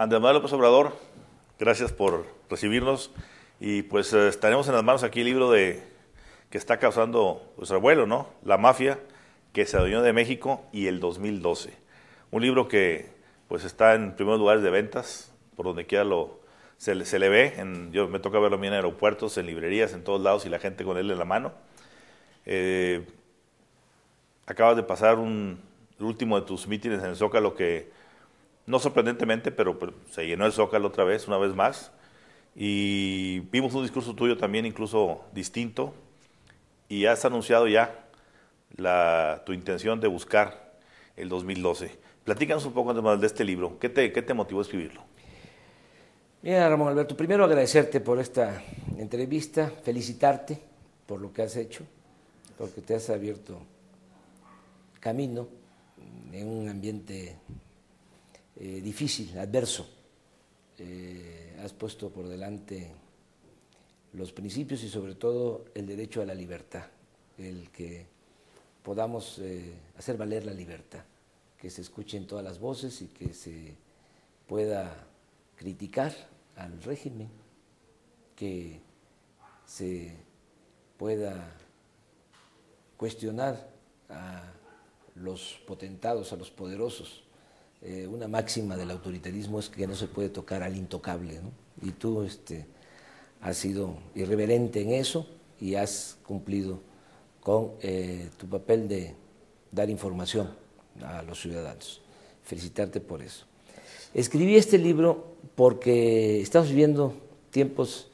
Andrés Manuel López Obrador, gracias por recibirnos y pues estaremos en las manos aquí el libro que está causando nuestro abuelo, ¿no? La mafia que se adueñó de México y el 2012. Un libro que pues está en primeros lugares de ventas, por donde quiera se le ve. Yo me toca verlo a mí en aeropuertos, en librerías, en todos lados y la gente con él en la mano. Acabas de pasar el último de tus mítines en el Zócalo que no sorprendentemente, pero se llenó el Zócalo otra vez, una vez más, y vimos un discurso tuyo también incluso distinto, y has anunciado ya tu intención de buscar el 2012. Platícanos un poco, Andrés Manuel, de este libro. ¿Qué te motivó a escribirlo? Mira, Ramón Alberto, primero agradecerte por esta entrevista, felicitarte por lo que has hecho, porque te has abierto camino en un ambiente difícil, adverso. Has puesto por delante los principios y sobre todo el derecho a la libertad, el que podamos hacer valer la libertad, que se escuchen todas las voces y que se pueda criticar al régimen, que se pueda cuestionar a los potentados, a los poderosos. Una máxima del autoritarismo es que no se puede tocar al intocable, ¿no? Y tú has sido irreverente en eso y has cumplido con tu papel de dar información a los ciudadanos. Felicitarte por eso. Escribí este libro porque estamos viviendo tiempos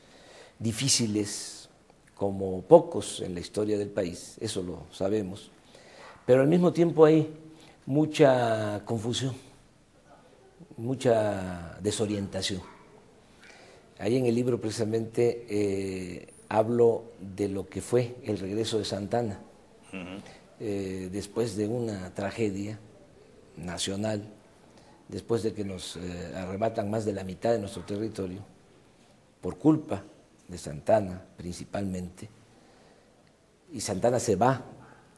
difíciles como pocos en la historia del país, eso lo sabemos, pero al mismo tiempo hay mucha confusión, mucha desorientación. Ahí en el libro precisamente hablo de lo que fue el regreso de Santa Anna, después de una tragedia nacional, después de que nos arrebatan más de la mitad de nuestro territorio, por culpa de Santa Anna principalmente, y Santa Anna se va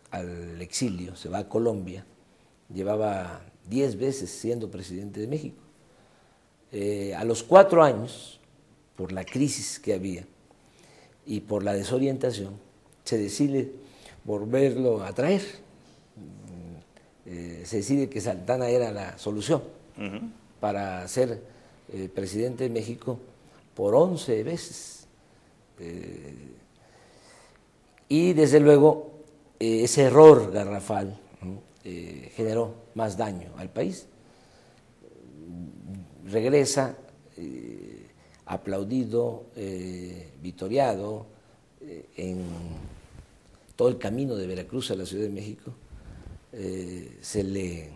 al exilio, se va a Colombia, llevaba 10 veces siendo presidente de México. A los 4 años, por la crisis que había y por la desorientación, se decide volverlo a traer. Se decide que Santa Anna era la solución para ser presidente de México por 11 veces. Y desde luego ese error garrafal, ¿no? Generó más daño al país. Regresa aplaudido, vitoreado en todo el camino de Veracruz a la Ciudad de México. Se le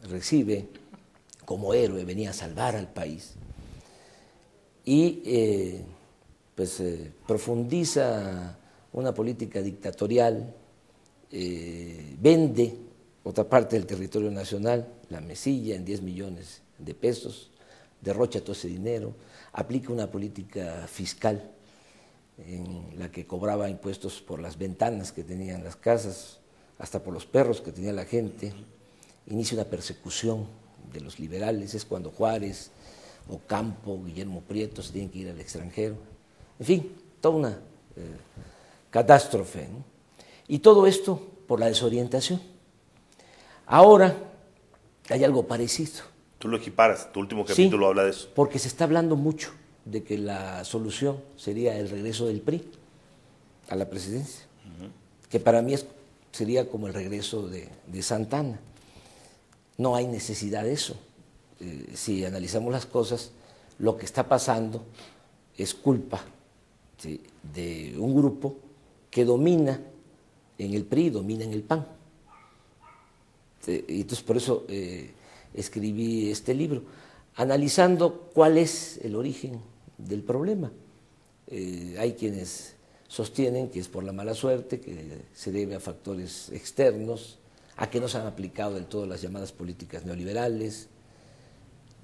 recibe como héroe, venía a salvar al país y profundiza una política dictatorial, vende otra parte del territorio nacional, la Mesilla, en 10 millones de pesos, derrocha todo ese dinero, aplica una política fiscal en la que cobraba impuestos por las ventanas que tenían las casas, hasta por los perros que tenía la gente, inicia una persecución de los liberales, es cuando Juárez, Ocampo, Guillermo Prieto se tienen que ir al extranjero, en fin, toda una catástrofe, ¿no? Y todo esto por la desorientación. Ahora hay algo parecido. Tú lo equiparas, tu último capítulo Sí, habla de eso. porque se está hablando mucho de que la solución sería el regreso del PRI a la presidencia, que para mí sería como el regreso de Santa Anna. No hay necesidad de eso. Si analizamos las cosas, lo que está pasando es culpa, ¿sí?, de un grupo que domina en el PRI, domina en el PAN. Y entonces por eso escribí este libro, analizando cuál es el origen del problema. Hay quienes sostienen que es por la mala suerte, que se debe a factores externos, a que no se han aplicado del todo las llamadas políticas neoliberales,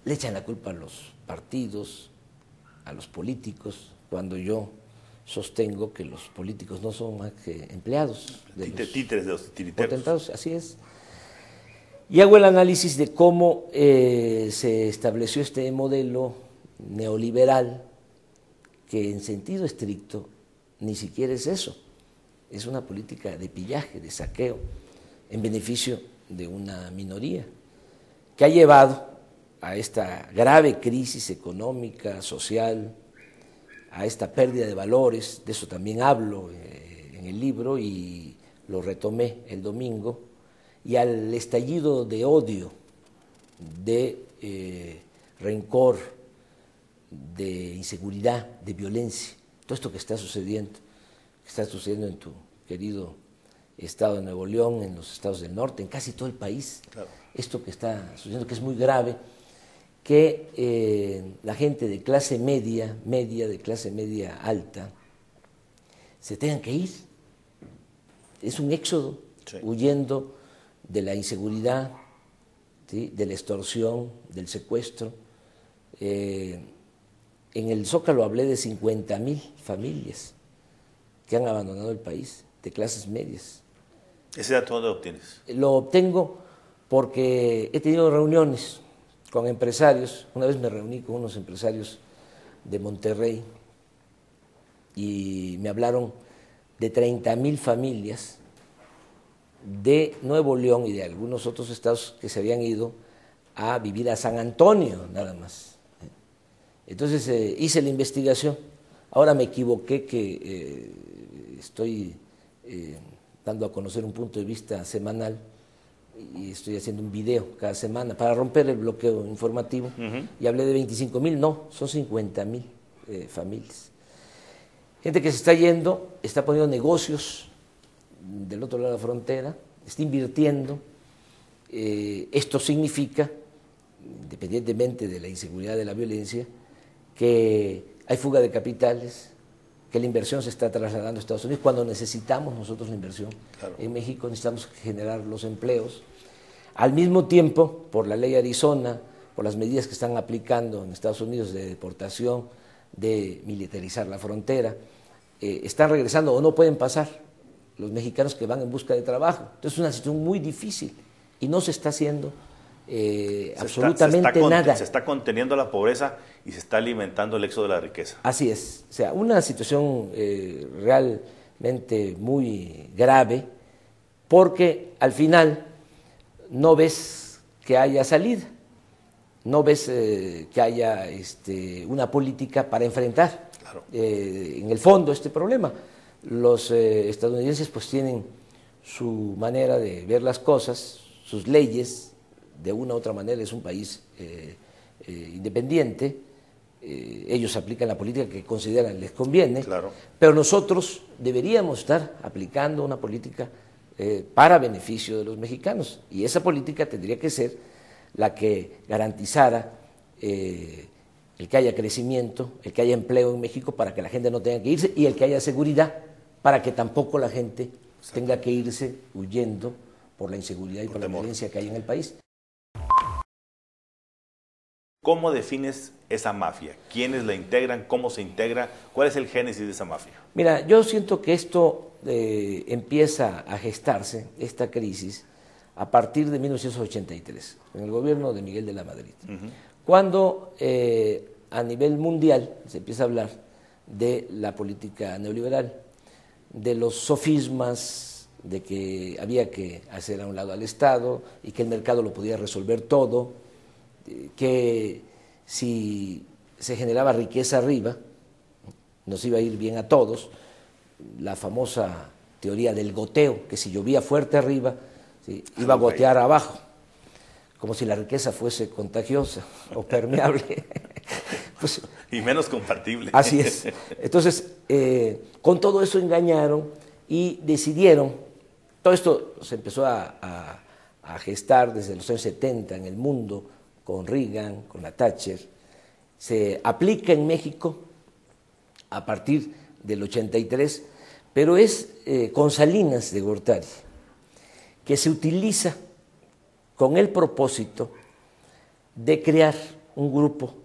le echan la culpa a los partidos, a los políticos, cuando yo sostengo que los políticos no son más que empleados de los Títeres de los titiriteros. potentados, así es. Y hago el análisis de cómo se estableció este modelo neoliberal, que en sentido estricto ni siquiera es eso, es una política de pillaje, de saqueo, en beneficio de una minoría, que ha llevado a esta grave crisis económica, social, a esta pérdida de valores. De eso también hablo en el libro y lo retomé el domingo, y al estallido de odio, de rencor, de inseguridad, de violencia, todo esto que está sucediendo en tu querido estado de Nuevo León, en los estados del norte, en casi todo el país. Claro. Esto que está sucediendo, que es muy grave, que la gente de clase media, de clase media alta, se tengan que ir. Es un éxodo, sí, huyendo de la inseguridad, ¿sí?, de la extorsión, del secuestro. En el Zócalo hablé de 50,000 familias que han abandonado el país, de clases medias. ¿Ese dato dónde lo obtienes? Lo obtengo porque he tenido reuniones con empresarios. Una vez me reuní con unos empresarios de Monterrey y me hablaron de 30,000 familias de Nuevo León y de algunos otros estados que se habían ido a vivir a San Antonio, nada más. Entonces hice la investigación. Ahora me equivoqué que estoy dando a conocer un punto de vista semanal y estoy haciendo un video cada semana para romper el bloqueo informativo. Y hablé de 25,000, no, son 50,000 familias. Gente que se está yendo, está poniendo negocios del otro lado de la frontera, está invirtiendo. Esto significa, independientemente de la inseguridad, de la violencia, que hay fuga de capitales, que la inversión se está trasladando a Estados Unidos cuando necesitamos nosotros la inversión. Claro. En México necesitamos generar los empleos. Al mismo tiempo, por la ley Arizona, por las medidas que están aplicando en Estados Unidos de deportación, de militarizar la frontera, están regresando o no pueden pasar los mexicanos que van en busca de trabajo. Entonces es una situación muy difícil y no se está haciendo absolutamente nada. Se está conteniendo la pobreza y se está alimentando el éxodo de la riqueza. Así es, o sea, una situación realmente muy grave, porque al final no ves que haya salida, no ves que haya una política para enfrentar, claro, en el fondo este problema. Los estadounidenses pues tienen su manera de ver las cosas, sus leyes. De una u otra manera es un país independiente, ellos aplican la política que consideran les conviene, claro, pero nosotros deberíamos estar aplicando una política para beneficio de los mexicanos, y esa política tendría que ser la que garantizara el que haya crecimiento, el que haya empleo en México para que la gente no tenga que irse, y el que haya seguridad para que tampoco la gente tenga que irse huyendo por la inseguridad y por la violencia que hay en el país. ¿Cómo defines esa mafia? ¿Quiénes la integran? ¿Cómo se integra? ¿Cuál es el génesis de esa mafia? Mira, yo siento que esto empieza a gestarse, esta crisis, a partir de 1983, en el gobierno de Miguel de la Madrid, cuando a nivel mundial se empieza a hablar de la política neoliberal, de los sofismas, de que había que hacer a un lado al Estado y que el mercado lo podía resolver todo, que si se generaba riqueza arriba, nos iba a ir bien a todos. La famosa teoría del goteo, que si llovía fuerte arriba, ¿sí?, iba a gotear abajo, como si la riqueza fuese contagiosa o permeable. Pues, y menos compartible. Así es. Entonces, con todo eso engañaron y decidieron, todo esto se empezó a gestar desde los años 70 en el mundo, con Reagan, con la Thatcher, se aplica en México a partir del 83, pero es con Salinas de Gortari, que se utiliza con el propósito de crear un grupo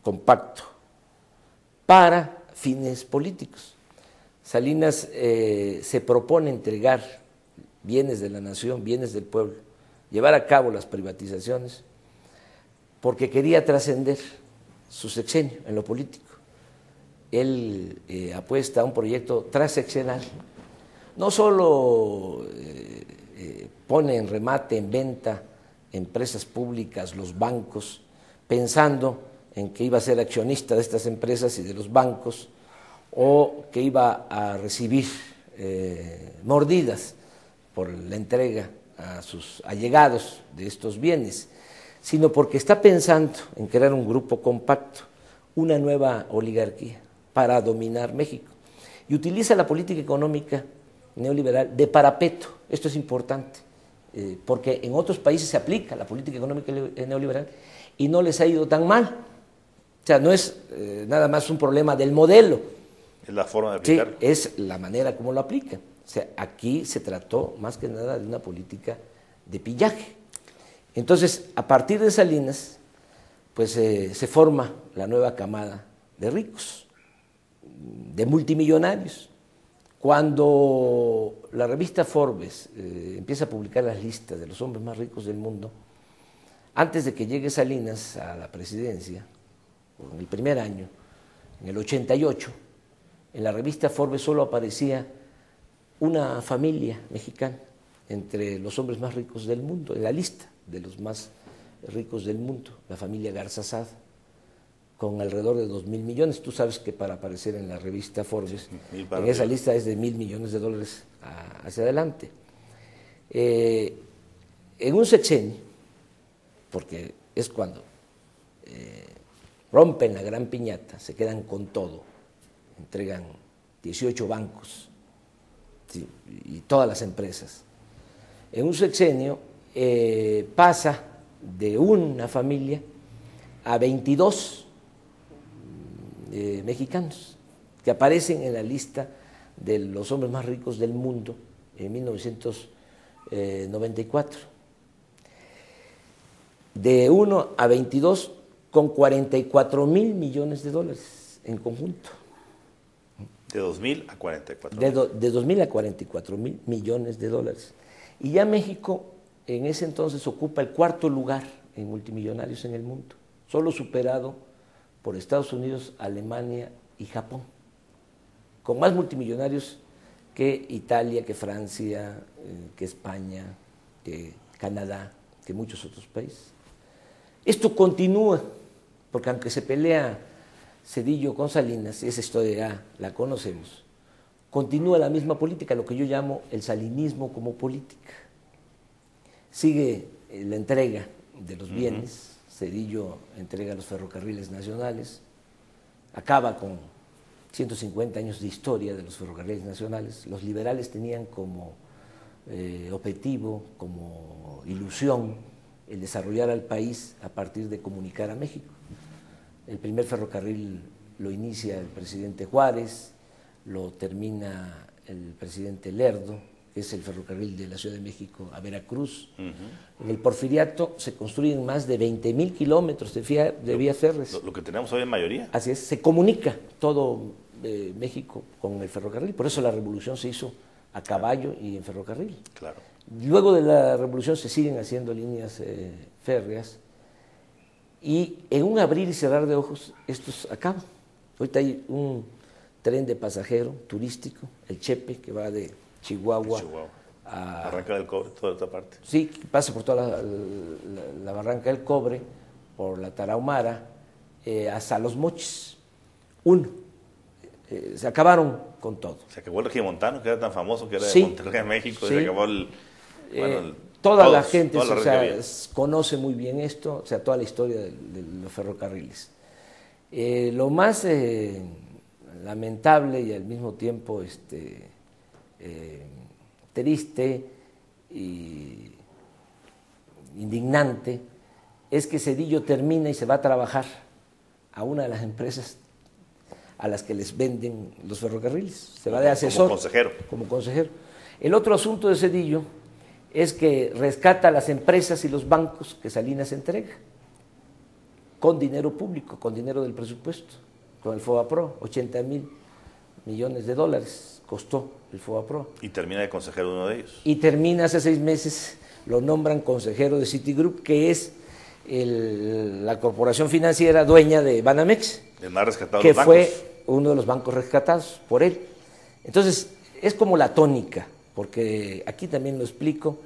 compacto para fines políticos. Salinas se propone entregar bienes de la nación, bienes del pueblo, llevar a cabo las privatizaciones porque quería trascender su sexenio en lo político. Él apuesta a un proyecto transeccional. No solo pone en remate, en venta, empresas públicas, los bancos, pensando en que iba a ser accionista de estas empresas y de los bancos, o que iba a recibir mordidas por la entrega a sus allegados de estos bienes, sino porque está pensando en crear un grupo compacto, una nueva oligarquía para dominar México. Y utiliza la política económica neoliberal de parapeto. Esto es importante, porque en otros países se aplica la política económica neoliberal y no les ha ido tan mal. O sea, no es nada más un problema del modelo. Es la forma de aplicarlo. Sí, es la manera como lo aplican. O sea, aquí se trató más que nada de una política de pillaje. Entonces, a partir de Salinas, pues se forma la nueva camada de ricos, de multimillonarios. Cuando la revista Forbes empieza a publicar las listas de los hombres más ricos del mundo, antes de que llegue Salinas a la presidencia, en el primer año, en el 88, en la revista Forbes solo aparecía una familia mexicana entre los hombres más ricos del mundo, en la lista de los más ricos del mundo, la familia Garzazada, con alrededor de 2.000 millones. Tú sabes que para aparecer en la revista Forbes, en esa lista es de $1.000 millones hacia adelante. En un sexenio, porque es cuando rompen la gran piñata, se quedan con todo, entregan 18 bancos, ¿sí?, y todas las empresas. En un sexenio pasa de una familia a 22 mexicanos que aparecen en la lista de los hombres más ricos del mundo en 1994. De 1 a 22 con $44.000 millones en conjunto. De 2.000 a 44. De 2.000 a 44.000 millones de dólares. Y ya México en ese entonces ocupa el cuarto lugar en multimillonarios en el mundo, solo superado por Estados Unidos, Alemania y Japón, con más multimillonarios que Italia, que Francia, que España, que Canadá, que muchos otros países. Esto continúa, porque aunque se pelea Zedillo con Salinas, y esa historia ya la conocemos, continúa la misma política, lo que yo llamo el salinismo como política. Sigue la entrega de los bienes. Zedillo entrega los ferrocarriles nacionales, acaba con 150 años de historia de los ferrocarriles nacionales. Los liberales tenían como objetivo, como ilusión, el desarrollar al país a partir de comunicar a México. El primer ferrocarril lo inicia el presidente Juárez, lo termina el presidente Lerdo, que es el ferrocarril de la Ciudad de México a Veracruz. En el Porfiriato se construyen más de 20.000 kilómetros de vías férreas. Lo que tenemos hoy en mayoría. Así es, se comunica todo México con el ferrocarril, por eso la revolución se hizo a caballo y en ferrocarril. Claro. Luego de la revolución se siguen haciendo líneas férreas y en un abrir y cerrar de ojos estos acaban. Ahorita hay un tren de pasajero turístico, el Chepe, que va de Chihuahua a Barranca del Cobre, toda esta parte. Sí, pasa por toda la Barranca del Cobre, por la Tarahumara, hasta Los Mochis. Se acabaron con todo. Se acabó el regimontano, que era tan famoso, que era Sí, de Monterrey, México, sí. y se acabó toda la gente toda la red que había. conoce muy bien esto, o sea, toda la historia de los ferrocarriles. Lo más lamentable y al mismo tiempo triste y indignante es que Zedillo termina y se va a trabajar a una de las empresas a las que les venden los ferrocarriles. Se va de asesor. Como consejero. El otro asunto de Zedillo es que rescata a las empresas y los bancos que Salinas entrega con dinero público, con dinero del presupuesto, con el FOBAPRO, $80.000 millones costó el FOBAPRO. Y termina de consejero uno de ellos. Y termina hace 6 meses lo nombran consejero de Citigroup, que es la corporación financiera dueña de Banamex, El más rescatado de que los bancos. fue uno de los bancos rescatados por él. Entonces, es como la tónica, porque aquí también lo explico,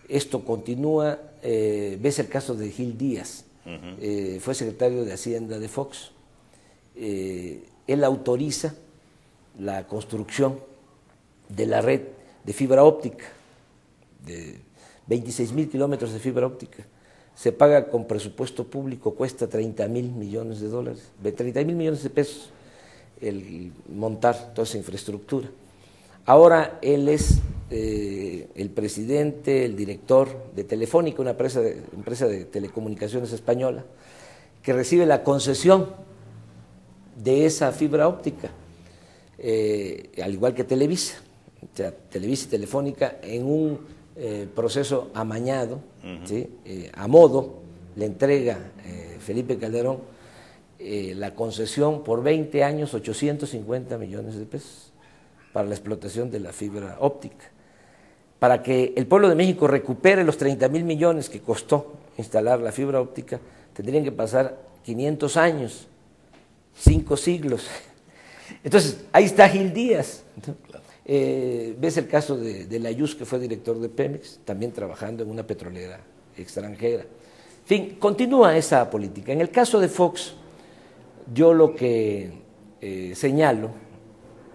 esto continúa, ves el caso de Gil Díaz, fue secretario de Hacienda de Fox, él autoriza la construcción de la red de fibra óptica, de 26,000 kilómetros de fibra óptica. Se paga con presupuesto público, cuesta 30,000 millones de dólares, 30,000 millones de pesos el montar toda esa infraestructura. Ahora él es el presidente, el director de Telefónica, una empresa de telecomunicaciones española, que recibe la concesión de esa fibra óptica, al igual que Televisa. O sea, Televisa y Telefónica en un proceso amañado, ¿sí? A modo, le entrega Felipe Calderón la concesión por 20 años, 850 millones de pesos para la explotación de la fibra óptica. Para que el pueblo de México recupere los 30,000 millones que costó instalar la fibra óptica, tendrían que pasar 500 años, 5 siglos. Entonces, ahí está Gil Díaz. Ves el caso de Layuz, que fue director de Pemex, también trabajando en una petrolera extranjera. En fin, continúa esa política. En el caso de Fox, yo lo que señalo,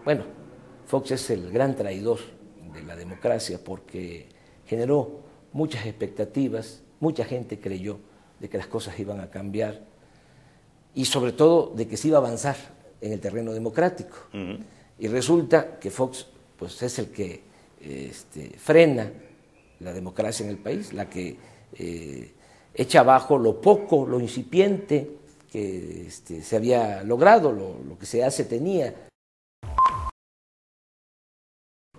bueno, Fox es el gran traidor de la democracia porque generó muchas expectativas, mucha gente creyó de que las cosas iban a cambiar y sobre todo de que se iba a avanzar en el terreno democrático. Y resulta que Fox pues, es el que frena la democracia en el país, la que echa abajo lo poco, lo incipiente que se había logrado, lo que se tenía.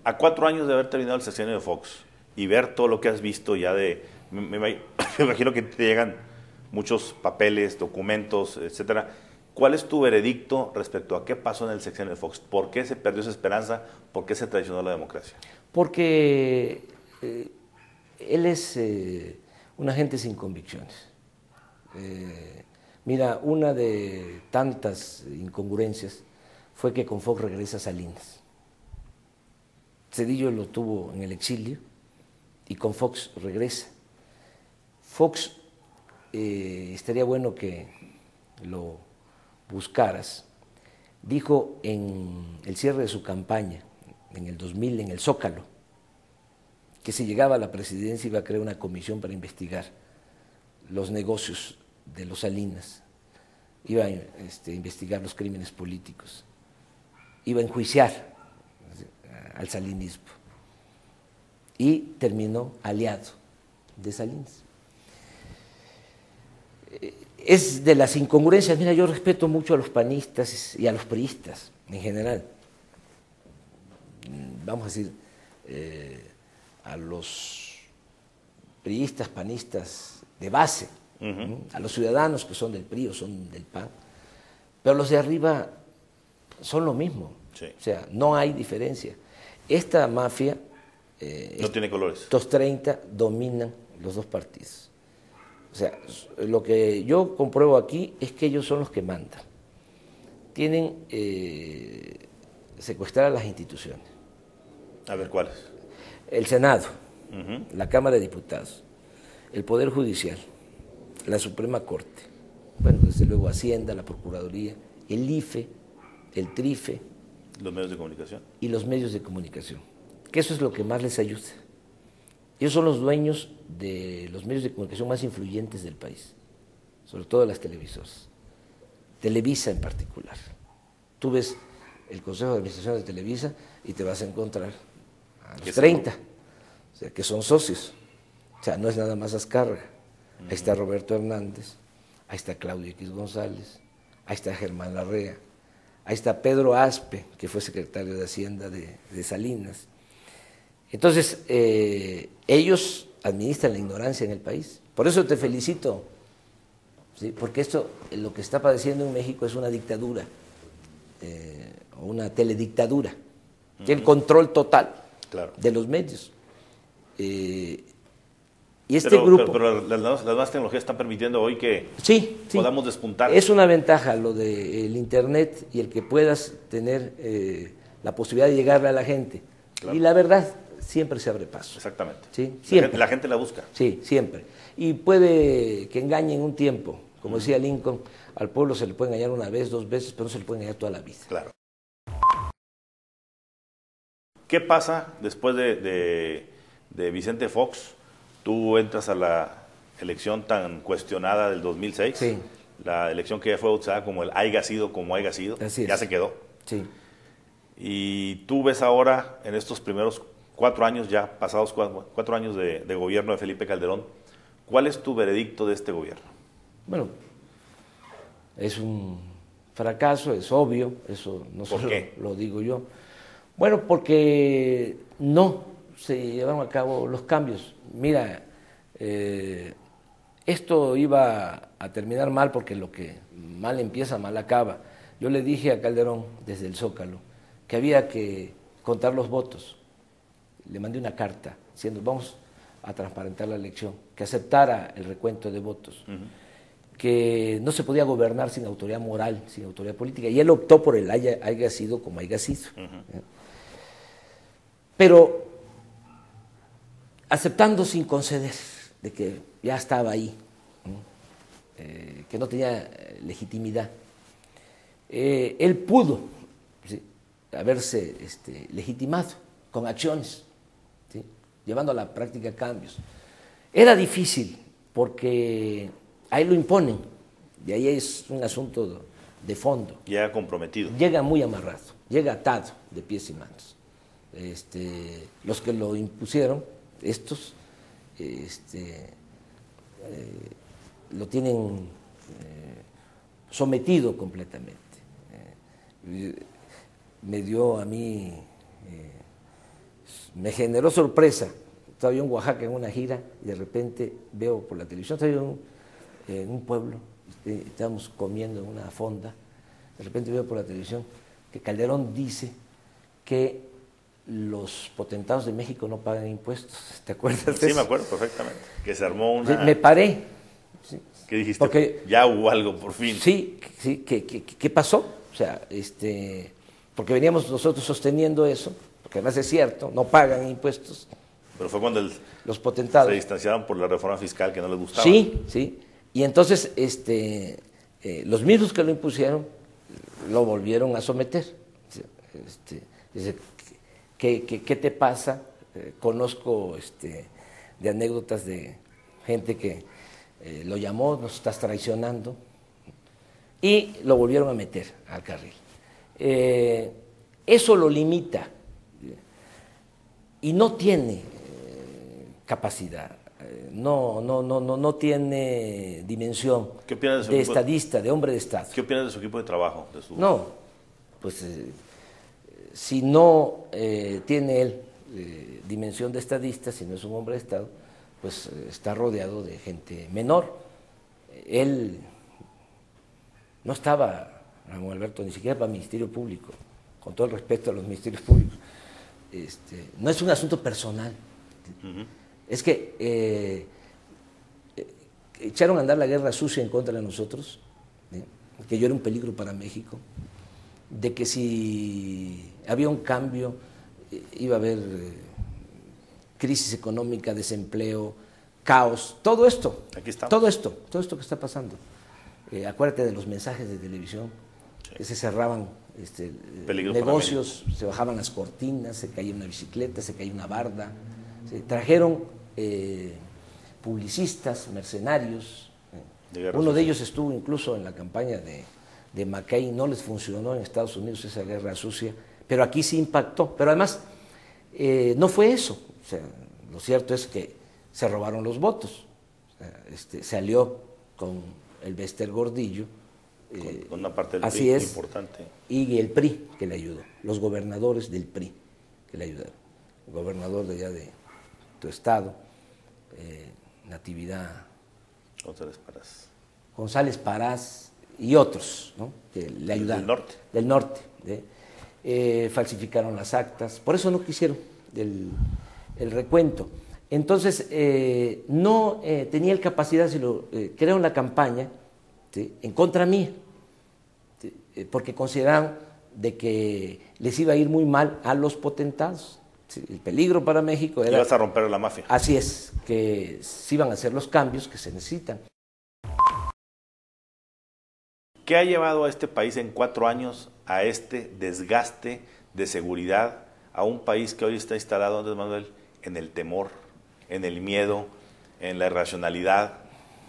A 4 años de haber terminado el sexenio de Fox y ver todo lo que has visto ya me imagino que te llegan muchos papeles, documentos, etcétera. ¿Cuál es tu veredicto respecto a qué pasó en el sexenio de Fox? ¿Por qué se perdió esa esperanza? ¿Por qué se traicionó la democracia? Porque él es un agente sin convicciones. Mira, una de tantas incongruencias fue que con Fox regresa Salinas. Zedillo lo tuvo en el exilio y con Fox regresa. Fox, estaría bueno que lo buscaras, dijo en el cierre de su campaña, en el 2000, en el Zócalo, que si llegaba a la presidencia iba a crear una comisión para investigar los negocios de los Salinas, iba a investigar los crímenes políticos, iba a enjuiciar al salinismo y terminó aliado de Salinas. Es de las incongruencias. Mira, yo respeto mucho a los panistas y a los priistas en general. Vamos a decir, a los priistas, panistas de base, a los ciudadanos que son del PRI o son del PAN, pero los de arriba son lo mismo. Sí. O sea, no hay diferencia. Esta mafia, no tiene colores. Estos 30 dominan los dos partidos. O sea, lo que yo compruebo aquí es que ellos son los que mandan. Tienen secuestradas las instituciones. A ver, ¿cuáles? El Senado, la Cámara de Diputados, el Poder Judicial, la Suprema Corte, bueno, desde luego Hacienda, la Procuraduría, el IFE, el TRIFE. Los medios de comunicación. Y los medios de comunicación, que eso es lo que más les ayuda. Ellos son los dueños de los medios de comunicación más influyentes del país, sobre todo las televisoras, Televisa en particular. Tú ves el Consejo de Administración de Televisa y te vas a encontrar a los 30, o sea, que son socios. O sea, no es nada más Azcárraga. Ahí está Roberto Hernández, ahí está Claudio X González, ahí está Germán Larrea, ahí está Pedro Aspe, que fue secretario de Hacienda de Salinas. Entonces, ellos administran la ignorancia en el país. Por eso te felicito, ¿sí? Porque esto, lo que está padeciendo en México es una dictadura, o una teledictadura, tiene el control total de los medios. Y este grupo... Pero las nuevas tecnologías están permitiendo hoy que sí, podamos despuntar. Es una ventaja lo del Internet y el que puedas tener la posibilidad de llegarle a la gente. Claro. Y la verdad, siempre se abre paso. Exactamente. ¿Sí? Siempre. La gente la busca. Sí, siempre. Y puede que engañen un tiempo. Como decía Lincoln, al pueblo se le puede engañar una vez, 2 veces, pero no se le puede engañar toda la vida. Claro. ¿Qué pasa después de Vicente Fox? Tú entras a la elección tan cuestionada del 2006, sí. La elección que ya fue bautizada como el haya sido como haya sido, ya se quedó. Sí. Y tú ves ahora, en estos primeros 4 años, ya pasados 4 años de gobierno de Felipe Calderón, ¿cuál es tu veredicto de este gobierno? Bueno, es un fracaso, es obvio, eso no solo lo digo yo. Bueno, porque no se llevaron a cabo los cambios. Mira, esto iba a terminar mal porque lo que mal empieza, mal acaba. Yo le dije a Calderón desde el Zócalo que había que contar los votos. Le mandé una carta diciendo vamos a transparentar la elección, que aceptara el recuento de votos, que no se podía gobernar sin autoridad moral, sin autoridad política, y él optó por el haya sido como haya sido. Pero aceptando sin conceder de que ya estaba ahí, que no tenía legitimidad, él pudo haberse legitimado con acciones, ¿sí? Llevando a la práctica cambios. Era difícil porque ahí lo imponen, y ahí es un asunto de fondo. Llega comprometido. Llega muy amarrado, llega atado de pies y manos. Los que lo impusieron, estos, lo tienen sometido completamente. Me dio a mí, me generó sorpresa. Estaba yo en Oaxaca en una gira y de repente veo por la televisión, estaba yo en un pueblo, estábamos comiendo en una fonda, de repente veo por la televisión que Calderón dice que los potentados de México no pagan impuestos. ¿Te acuerdas de eso? Sí, me acuerdo perfectamente. Que se armó una... Sí, me paré. Sí. ¿Qué dijiste? Porque ya hubo algo por fin. Sí, sí. ¿Qué pasó? O sea, porque veníamos nosotros sosteniendo eso, porque además es cierto, no pagan impuestos. Pero fue cuando los potentados se distanciaron por la reforma fiscal que no les gustaba. Sí, sí. Y entonces los mismos que lo impusieron lo volvieron a someter. Dice, ¿qué te pasa? Conozco de anécdotas de gente que lo llamó, nos estás traicionando, y lo volvieron a meter al carril. Eso lo limita y no tiene capacidad, no tiene dimensión de estadista, de hombre de Estado. ¿Qué opinas de su equipo de trabajo? No, pues si no tiene él dimensión de estadista, si no es un hombre de Estado, pues está rodeado de gente menor. Él no estaba, Ramón Alberto, ni siquiera para el Ministerio Público, con todo el respeto a los ministerios públicos. No es un asunto personal. Es que echaron a andar la guerra sucia en contra de nosotros, que yo era un peligro para México, de que si había un cambio iba a haber crisis económica, desempleo, caos, todo esto. Aquí estamos. Todo esto que está pasando. Acuérdate de los mensajes de televisión, sí, que se cerraban negocios, se bajaban las cortinas, se caía una bicicleta, se caía una barda. Se trajeron publicistas, mercenarios. Uno de ellos estuvo incluso en la campaña de McCain, no les funcionó en Estados Unidos esa guerra sucia, pero aquí sí impactó. Pero además no fue eso. O sea, lo cierto es que se robaron los votos. O sea, se alió con el Bester Gordillo. Con una parte del así PRI es, importante. Y el PRI que le ayudó, los gobernadores del PRI que le ayudaron. El gobernador de allá de tu estado, Natividad González Parás y otros, ¿no?, que le ayudaron. Del norte. Falsificaron las actas, por eso no quisieron el recuento. Entonces, no tenía el capacidad, si lo crearon la campaña, ¿sí?, en contra mía, ¿sí?, porque consideraban de que les iba a ir muy mal a los potentados. ¿Sí? El peligro para México era... Ibas a romper la mafia. Así es, que se iban a hacer los cambios que se necesitan. ¿Qué ha llevado a este país en 4 años a este desgaste de seguridad, a un país que hoy está instalado, Andrés Manuel, en el temor, en el miedo, en la irracionalidad,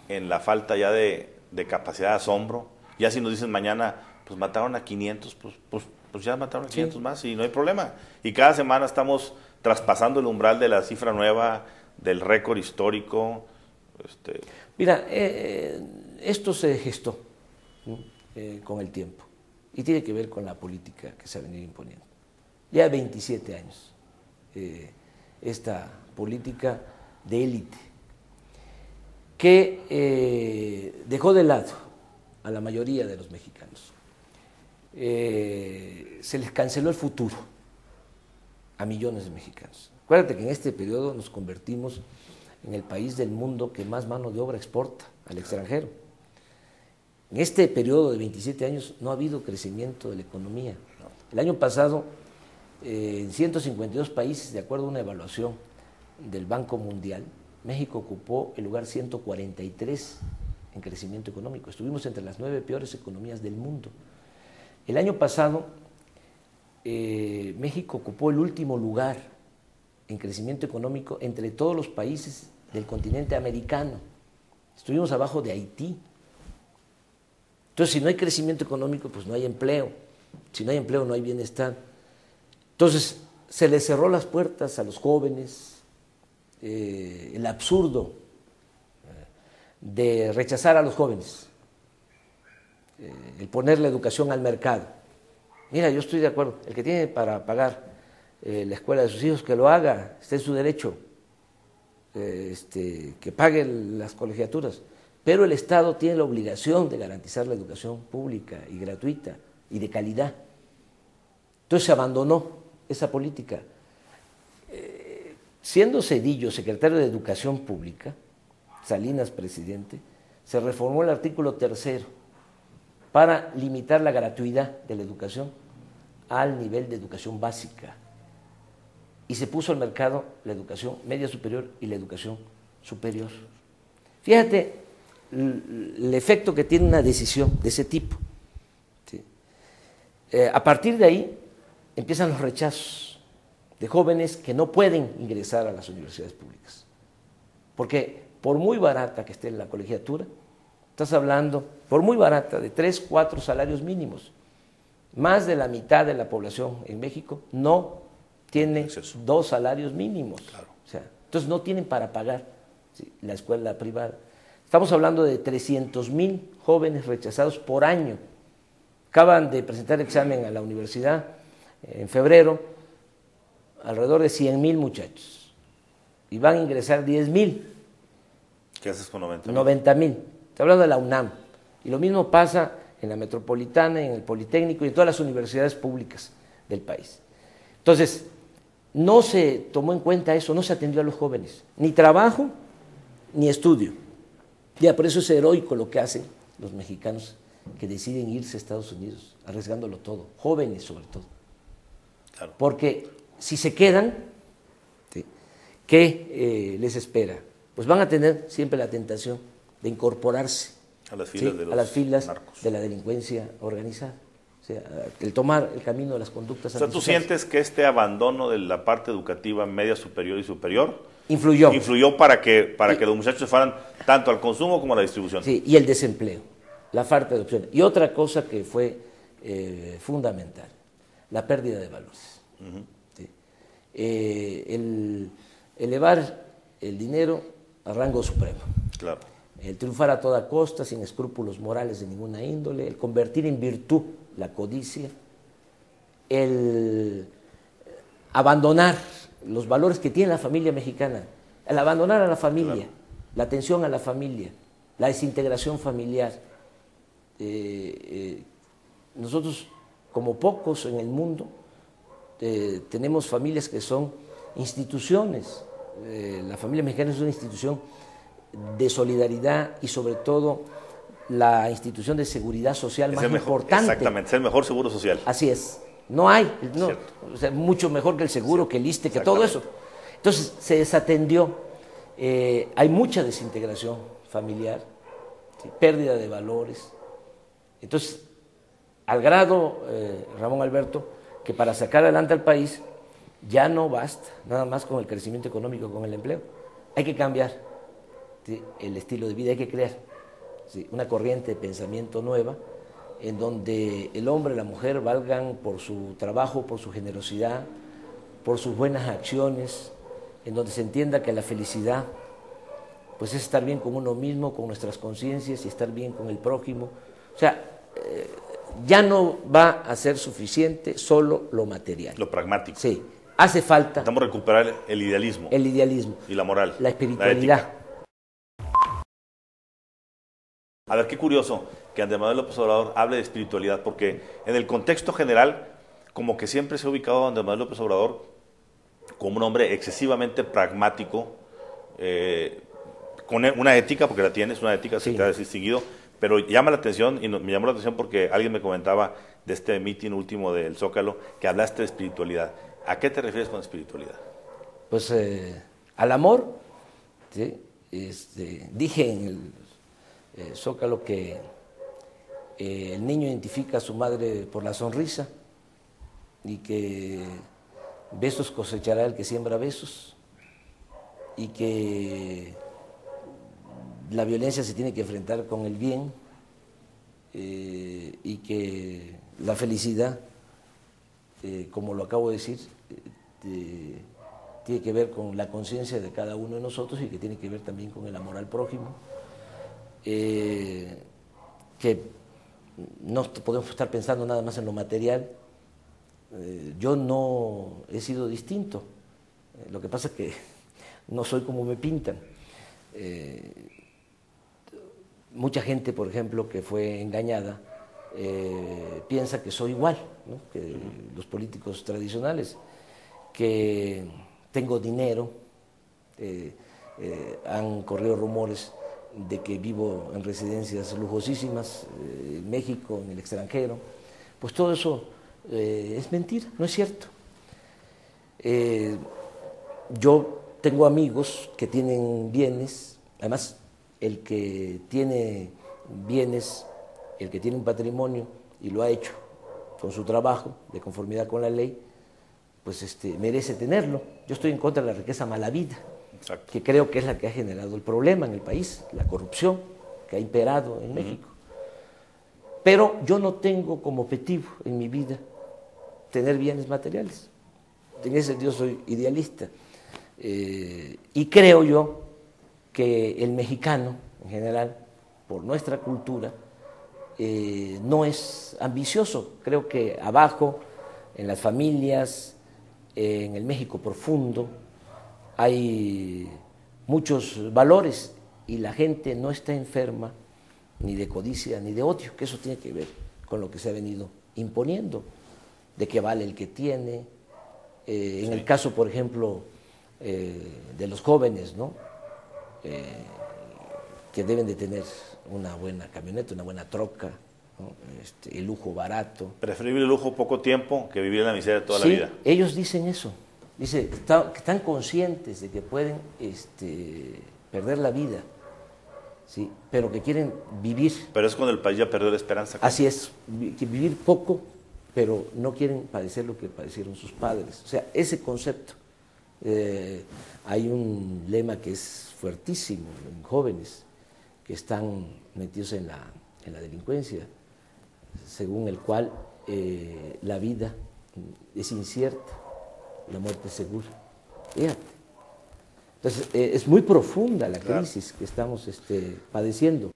en la falta ya de capacidad de asombro? Ya si nos dicen mañana, pues mataron a 500, pues ya mataron a 500 más y no hay problema. Y cada semana estamos traspasando el umbral de la cifra nueva, del récord histórico. Mira, esto se gestó con el tiempo y tiene que ver con la política que se ha venido imponiendo. Ya 27 años esta política de élite que dejó de lado a la mayoría de los mexicanos. Se les canceló el futuro a millones de mexicanos. Acuérdate que en este periodo nos convertimos en el país del mundo que más mano de obra exporta al extranjero. En este periodo de 27 años no ha habido crecimiento de la economía. El año pasado, en 152 países, de acuerdo a una evaluación del Banco Mundial, México ocupó el lugar 143 en crecimiento económico. Estuvimos entre las 9 peores economías del mundo. El año pasado, México ocupó el último lugar en crecimiento económico entre todos los países del continente americano. Estuvimos abajo de Haití. Entonces, si no hay crecimiento económico, pues no hay empleo. Si no hay empleo, no hay bienestar. Entonces, se les cerró las puertas a los jóvenes, el absurdo de rechazar a los jóvenes, el poner la educación al mercado. Mira, yo estoy de acuerdo, el que tiene para pagar la escuela de sus hijos, que lo haga, está en su derecho, que pague las colegiaturas, pero el Estado tiene la obligación de garantizar la educación pública y gratuita y de calidad. Entonces se abandonó esa política. Siendo Zedillo secretario de Educación Pública, Salinas presidente, se reformó el artículo 3 para limitar la gratuidad de la educación al nivel de educación básica y se puso al mercado la educación media superior y la educación superior. Fíjate el efecto que tiene una decisión de ese tipo. ¿Sí? A partir de ahí empiezan los rechazos de jóvenes que no pueden ingresar a las universidades públicas, porque por muy barata que esté la colegiatura, estás hablando, por muy barata, de 3, 4 salarios mínimos. Más de la mitad de la población en México no tiene 2 salarios mínimos. Claro. O sea, entonces no tienen para pagar, ¿sí?, la escuela privada. Estamos hablando de 300,000 jóvenes rechazados por año. Acaban de presentar examen a la universidad en febrero, alrededor de 100,000 muchachos, y van a ingresar 10,000. ¿Qué haces con 90,000? 90,000. Estoy hablando de la UNAM. Y lo mismo pasa en la Metropolitana, en el Politécnico y en todas las universidades públicas del país. Entonces, no se tomó en cuenta eso, no se atendió a los jóvenes, ni trabajo ni estudio. Ya, por eso es heroico lo que hacen los mexicanos que deciden irse a Estados Unidos, arriesgándolo todo, jóvenes sobre todo. Claro. Porque si se quedan, ¿sí?, ¿qué les espera? Pues van a tener siempre la tentación de incorporarse a las filas, ¿sí?, a las filas de la delincuencia organizada. O sea, el tomar el camino de las conductas antisociales. O sea, ¿tú sientes que este abandono de la parte educativa media superior y superior influyó para que los muchachos se fueran tanto al consumo como a la distribución? Sí, y el desempleo, la falta de opciones. Y otra cosa que fue fundamental, la pérdida de valores. ¿Sí? El elevar el dinero a rango supremo. Claro. El triunfar a toda costa, sin escrúpulos morales de ninguna índole, el convertir en virtud la codicia, el abandonar los valores que tiene la familia mexicana, el abandonar a la familia, claro, la atención a la familia, la desintegración familiar. Nosotros, como pocos en el mundo, tenemos familias que son instituciones La familia mexicana es una institución de solidaridad y sobre todo la institución de seguridad social más importante. Exactamente, es el mejor seguro social. Así es. No hay, no, o sea, mucho mejor que el seguro, que el ISSSTE, que todo eso. Entonces se desatendió. Hay mucha desintegración familiar, ¿sí? Pérdida de valores. Entonces, al grado, Ramón Alberto, que para sacar adelante al país ya no basta nada más con el crecimiento económico, con el empleo. Hay que cambiar, ¿sí? El estilo de vida, hay que crear, ¿sí? Una corriente de pensamiento nueva en donde el hombre y la mujer valgan por su trabajo, por su generosidad, por sus buenas acciones, en donde se entienda que la felicidad pues es estar bien con uno mismo, con nuestras conciencias y estar bien con el prójimo. O sea, ya no va a ser suficiente solo lo material. Lo pragmático. Sí, hace falta. Necesitamos recuperar el idealismo. El idealismo. Y la moral. La espiritualidad. A ver, qué curioso que Andrés Manuel López Obrador hable de espiritualidad, porque en el contexto general, como que siempre se ha ubicado a Andrés Manuel López Obrador como un hombre excesivamente pragmático, con una ética, porque la tienes, una ética que te ha distinguido, pero llama la atención, y me llamó la atención porque alguien me comentaba de este mitin último del Zócalo, que hablaste de espiritualidad. ¿A qué te refieres con espiritualidad? Pues al amor, ¿sí? Dije en el Zócalo que el niño identifica a su madre por la sonrisa y que besos cosechará el que siembra besos y que la violencia se tiene que enfrentar con el bien y que la felicidad, como lo acabo de decir, tiene que ver con la conciencia de cada uno de nosotros y que tiene que ver también con el amor al prójimo, que no podemos estar pensando nada más en lo material. Yo no he sido distinto, lo que pasa es que no soy como me pintan. Mucha gente, por ejemplo, que fue engañada, piensa que soy igual, ¿no? Que los políticos tradicionales, que tengo dinero, han corrido rumores de que vivo en residencias lujosísimas en México, en el extranjero. Pues todo eso es mentira, no es cierto. Yo tengo amigos que tienen bienes, además el que tiene bienes, el que tiene un patrimonio y lo ha hecho con su trabajo, de conformidad con la ley, pues merece tenerlo. Yo estoy en contra de la riqueza mala vida, que creo que es la que ha generado el problema en el país, la corrupción que ha imperado en México. Pero yo no tengo como objetivo en mi vida tener bienes materiales. En ese sentido soy idealista. Y creo yo que el mexicano, en general, por nuestra cultura, no es ambicioso. Creo que abajo, en las familias, en el México profundo, hay muchos valores y la gente no está enferma ni de codicia ni de odio, que eso tiene que ver con lo que se ha venido imponiendo, de que vale el que tiene. En el caso, por ejemplo, de los jóvenes, ¿no? Que deben de tener una buena camioneta, una buena troca, ¿no? El lujo barato. Preferible el lujo poco tiempo que vivir en la miseria toda la vida. Ellos dicen eso. Dice que están conscientes de que pueden perder la vida, ¿sí? Pero que quieren vivir. Pero es cuando el país ya perdió la esperanza. Así es, que vivir poco, pero no quieren padecer lo que padecieron sus padres. O sea, ese concepto. Hay un lema que es fuertísimo en jóvenes que están metidos en la delincuencia, según el cual la vida es incierta, la muerte es segura. Fíjate. Entonces, es muy profunda la crisis que estamos padeciendo.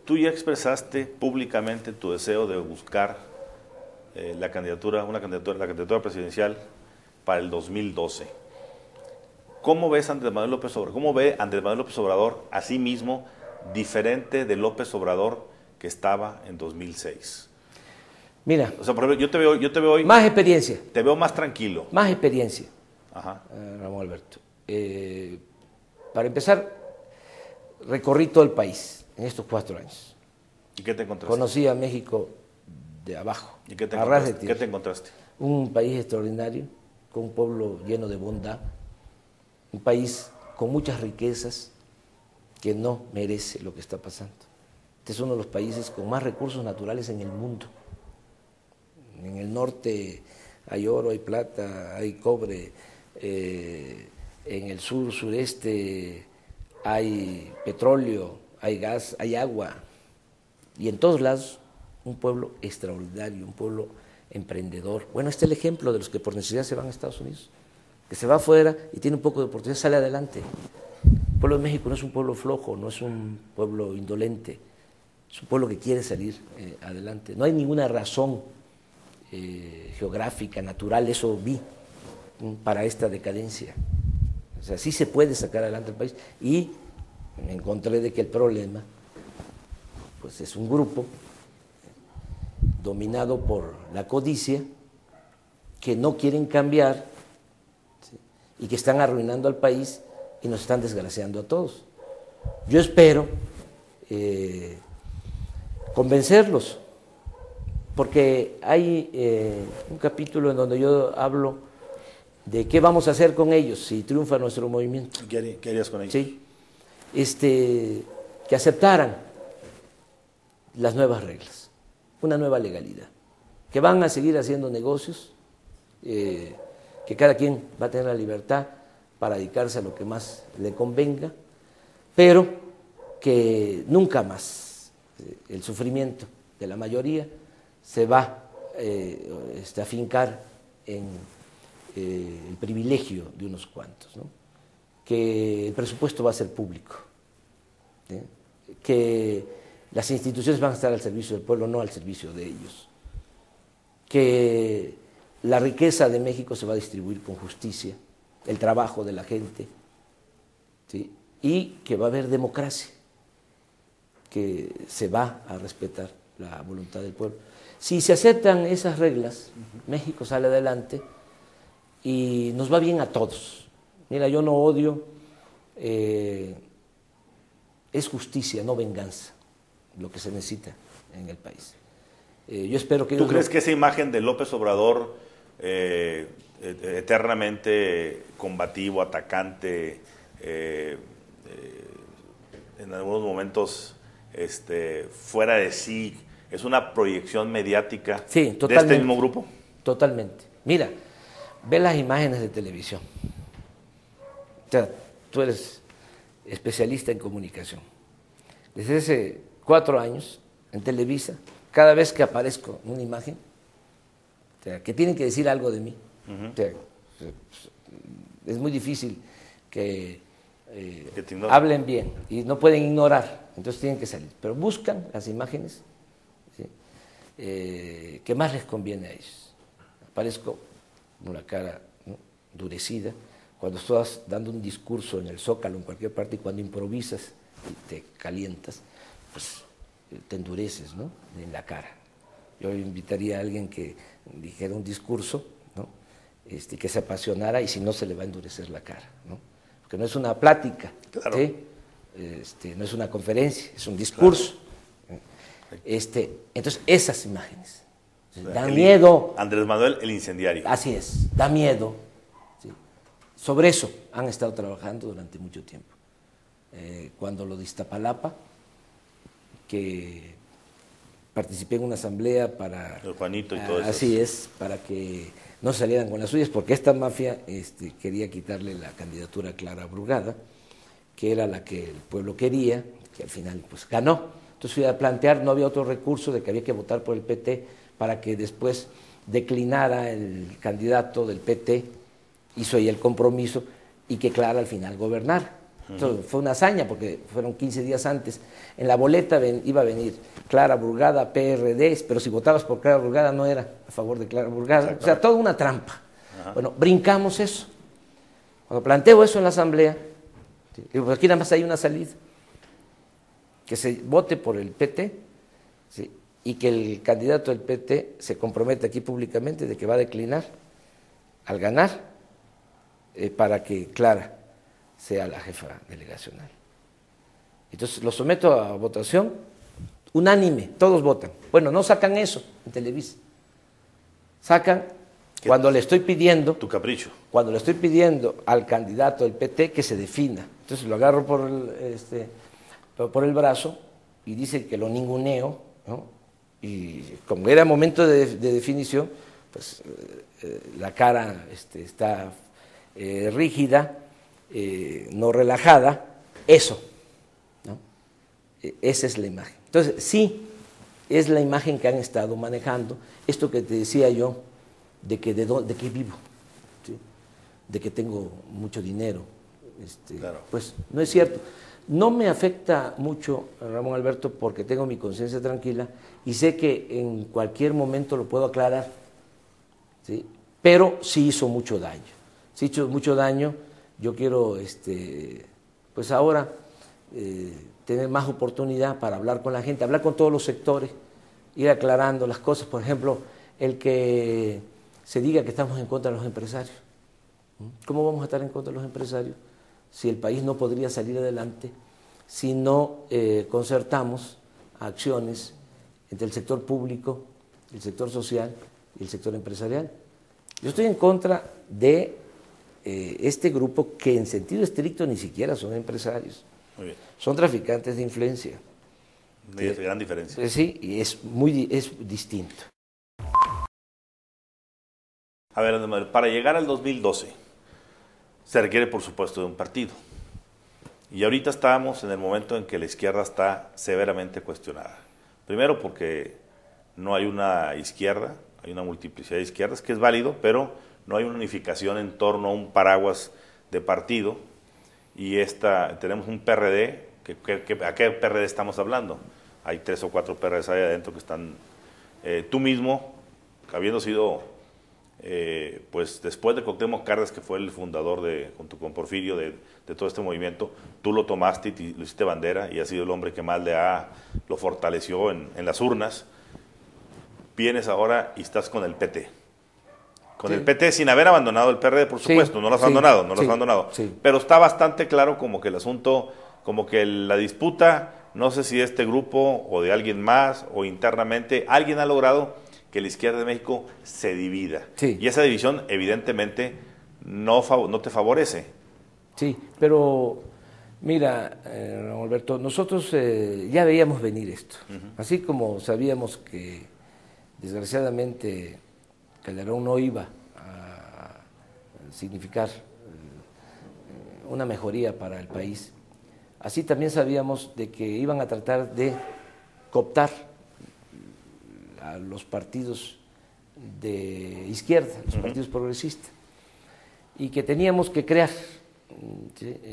Tú ya expresaste públicamente tu deseo de buscar la candidatura presidencial para el 2012. ¿Cómo ves a Andrés Manuel López Obrador? ¿Cómo ve Andrés Manuel López Obrador a sí mismo diferente de López Obrador que estaba en 2006? Mira, o sea, por ejemplo, yo te veo hoy más experiencia. Te veo más tranquilo. Más experiencia. Ramón Alberto. Para empezar, recorrí todo el país en estos 4 años. ¿Y qué te encontraste? Conocí a México de abajo, ¿Y qué te a ras de encontraste? tierra. ¿Qué te encontraste? Un país extraordinario, con un pueblo lleno de bondad, un país con muchas riquezas que no merece lo que está pasando. Este es uno de los países con más recursos naturales en el mundo. En el norte hay oro, hay plata, hay cobre, en el sur, sureste hay petróleo, hay gas, hay agua, y en todos lados un pueblo extraordinario, un pueblo emprendedor. Bueno, este es el ejemplo de los que por necesidad se van a Estados Unidos, que se va afuera y tiene un poco de oportunidad, sale adelante. El pueblo de México no es un pueblo flojo, no es un pueblo indolente, es un pueblo que quiere salir adelante. No hay ninguna razón geográfica, natural, eso vi, para esta decadencia. O sea, sí se puede sacar adelante el país, y me encontré de que el problema pues es un grupo dominado por la codicia, que no quieren cambiar, ¿sí?, y que están arruinando al país y nos están desgraciando a todos. Yo espero convencerlos, porque hay un capítulo en donde yo hablo de qué vamos a hacer con ellos si triunfa nuestro movimiento. ¿Qué harías con ellos? Sí, que aceptaran las nuevas reglas, una nueva legalidad, que van a seguir haciendo negocios, que cada quien va a tener la libertad para dedicarse a lo que más le convenga, pero que nunca más el sufrimiento de la mayoría se va a afincar en el privilegio de unos cuantos, ¿no? Que el presupuesto va a ser público, ¿sí?, que las instituciones van a estar al servicio del pueblo, no al servicio de ellos, que la riqueza de México se va a distribuir con justicia, el trabajo de la gente, ¿sí?, y que va a haber democracia, que se va a respetar la voluntad del pueblo. Si se aceptan esas reglas, México sale adelante y nos va bien a todos. Mira, yo no odio, es justicia, no venganza, lo que se necesita en el país. Yo espero que... ¿Tú crees que esa imagen de López Obrador, eternamente combativo, atacante, en algunos momentos fuera de sí, es una proyección mediática, sí, de este mismo grupo? Totalmente. Mira, ve las imágenes de televisión. O sea, tú eres especialista en comunicación. Desde hace 4 años, en Televisa, cada vez que aparezco en una imagen, o sea, que tienen que decir algo de mí, o sea, es muy difícil que hablen bien y no pueden ignorar, entonces tienen que salir. Pero buscan las imágenes, ¿sí?, que más les conviene a ellos. Aparezco con la cara, ¿no?, endurecida, cuando estás dando un discurso en el Zócalo, en cualquier parte, y cuando improvisas y te calientas, pues te endureces, ¿no?, en la cara. Yo invitaría a alguien que dijera un discurso, ¿no?, que se apasionara, y si no, se le va a endurecer la cara, ¿no?, porque no es una plática, claro, ¿sí?, no es una conferencia, es un discurso. Claro. Entonces, esas imágenes dan miedo. Andrés Manuel, el incendiario. Así es, da miedo. ¿Sí? Sobre eso han estado trabajando durante mucho tiempo. Cuando lo de Iztapalapa, que participé en una asamblea para... El Juanito y todo eso. Así es, para que no salieran con las suyas, porque esta mafia quería quitarle la candidatura a Clara Brugada, que era la que el pueblo quería, que al final pues ganó. Entonces fui a plantear, no había otro recurso de que había que votar por el PT para que después declinara el candidato del PT, hizo ahí el compromiso, y que Clara al final gobernara. Entonces, fue una hazaña porque fueron 15 días antes. En la boleta iba a venir Clara Brugada, PRD, pero si votabas por Clara Brugada no era a favor de Clara Brugada. O sea, toda una trampa. Bueno, brincamos eso. Cuando planteo eso en la asamblea, digo, pues aquí nada más hay una salida, que se vote por el PT, ¿sí?, y que el candidato del PT se compromete aquí públicamente de que va a declinar al ganar, para que Clara sea la jefa delegacional. Entonces lo someto a votación unánime, todos votan. Bueno, no sacan eso en Televisa. Sacan cuando le estoy pidiendo, Tu capricho. cuando le estoy pidiendo al candidato del PT que se defina. Entonces lo agarro por el brazo y dice que lo ninguneo, ¿no? Y como era momento de definición, pues la cara está rígida, no relajada, eso, ¿no? Esa es la imagen. Entonces, sí, es la imagen que han estado manejando, esto que te decía yo, de que vivo, ¿sí? De que tengo mucho dinero, Claro. pues no es cierto. No me afecta mucho, Ramón Alberto, porque tengo mi conciencia tranquila y sé que en cualquier momento lo puedo aclarar, ¿sí? Pero sí hizo mucho daño. Sí hizo mucho daño. Yo quiero, pues ahora, tener más oportunidad para hablar con la gente, hablar con todos los sectores, ir aclarando las cosas. Por ejemplo, el que se diga que estamos en contra de los empresarios. ¿Cómo vamos a estar en contra de los empresarios si el país no podría salir adelante si no concertamos acciones entre el sector público, el sector social y el sector empresarial? Yo estoy en contra de este grupo que en sentido estricto ni siquiera son empresarios, Muy bien. son traficantes de influencia. Es gran diferencia. Sí, y es distinto. A ver, Andrés, para llegar al 2012 se requiere, por supuesto, de un partido. Y ahorita estamos en el momento en que la izquierda está severamente cuestionada. Primero porque no hay una izquierda, hay una multiplicidad de izquierdas, que es válido, pero no hay una unificación en torno a un paraguas de partido. Y tenemos un PRD, ¿a qué PRD estamos hablando? Hay 3 o 4 PRDs ahí adentro que están... tú mismo, habiendo sido... pues después de Cuauhtémoc Cárdenas, que fue el fundador junto con Porfirio de todo este movimiento, tú lo tomaste y lo hiciste bandera y has sido el hombre que más lo fortaleció en las urnas. Vienes ahora y estás con el PT. Con el PT sin haber abandonado el PRD, por supuesto, no lo has abandonado, pero está bastante claro como que el asunto, como que la disputa, no sé si de este grupo o de alguien más o internamente, alguien ha logrado que la izquierda de México se divida. Sí. Y esa división evidentemente no te favorece. Sí, pero mira, Alberto, nosotros ya veíamos venir esto. Así como sabíamos que desgraciadamente Calderón no iba a significar una mejoría para el país, así también sabíamos de que iban a tratar de cooptar a los partidos de izquierda, los partidos progresistas, y que teníamos que crear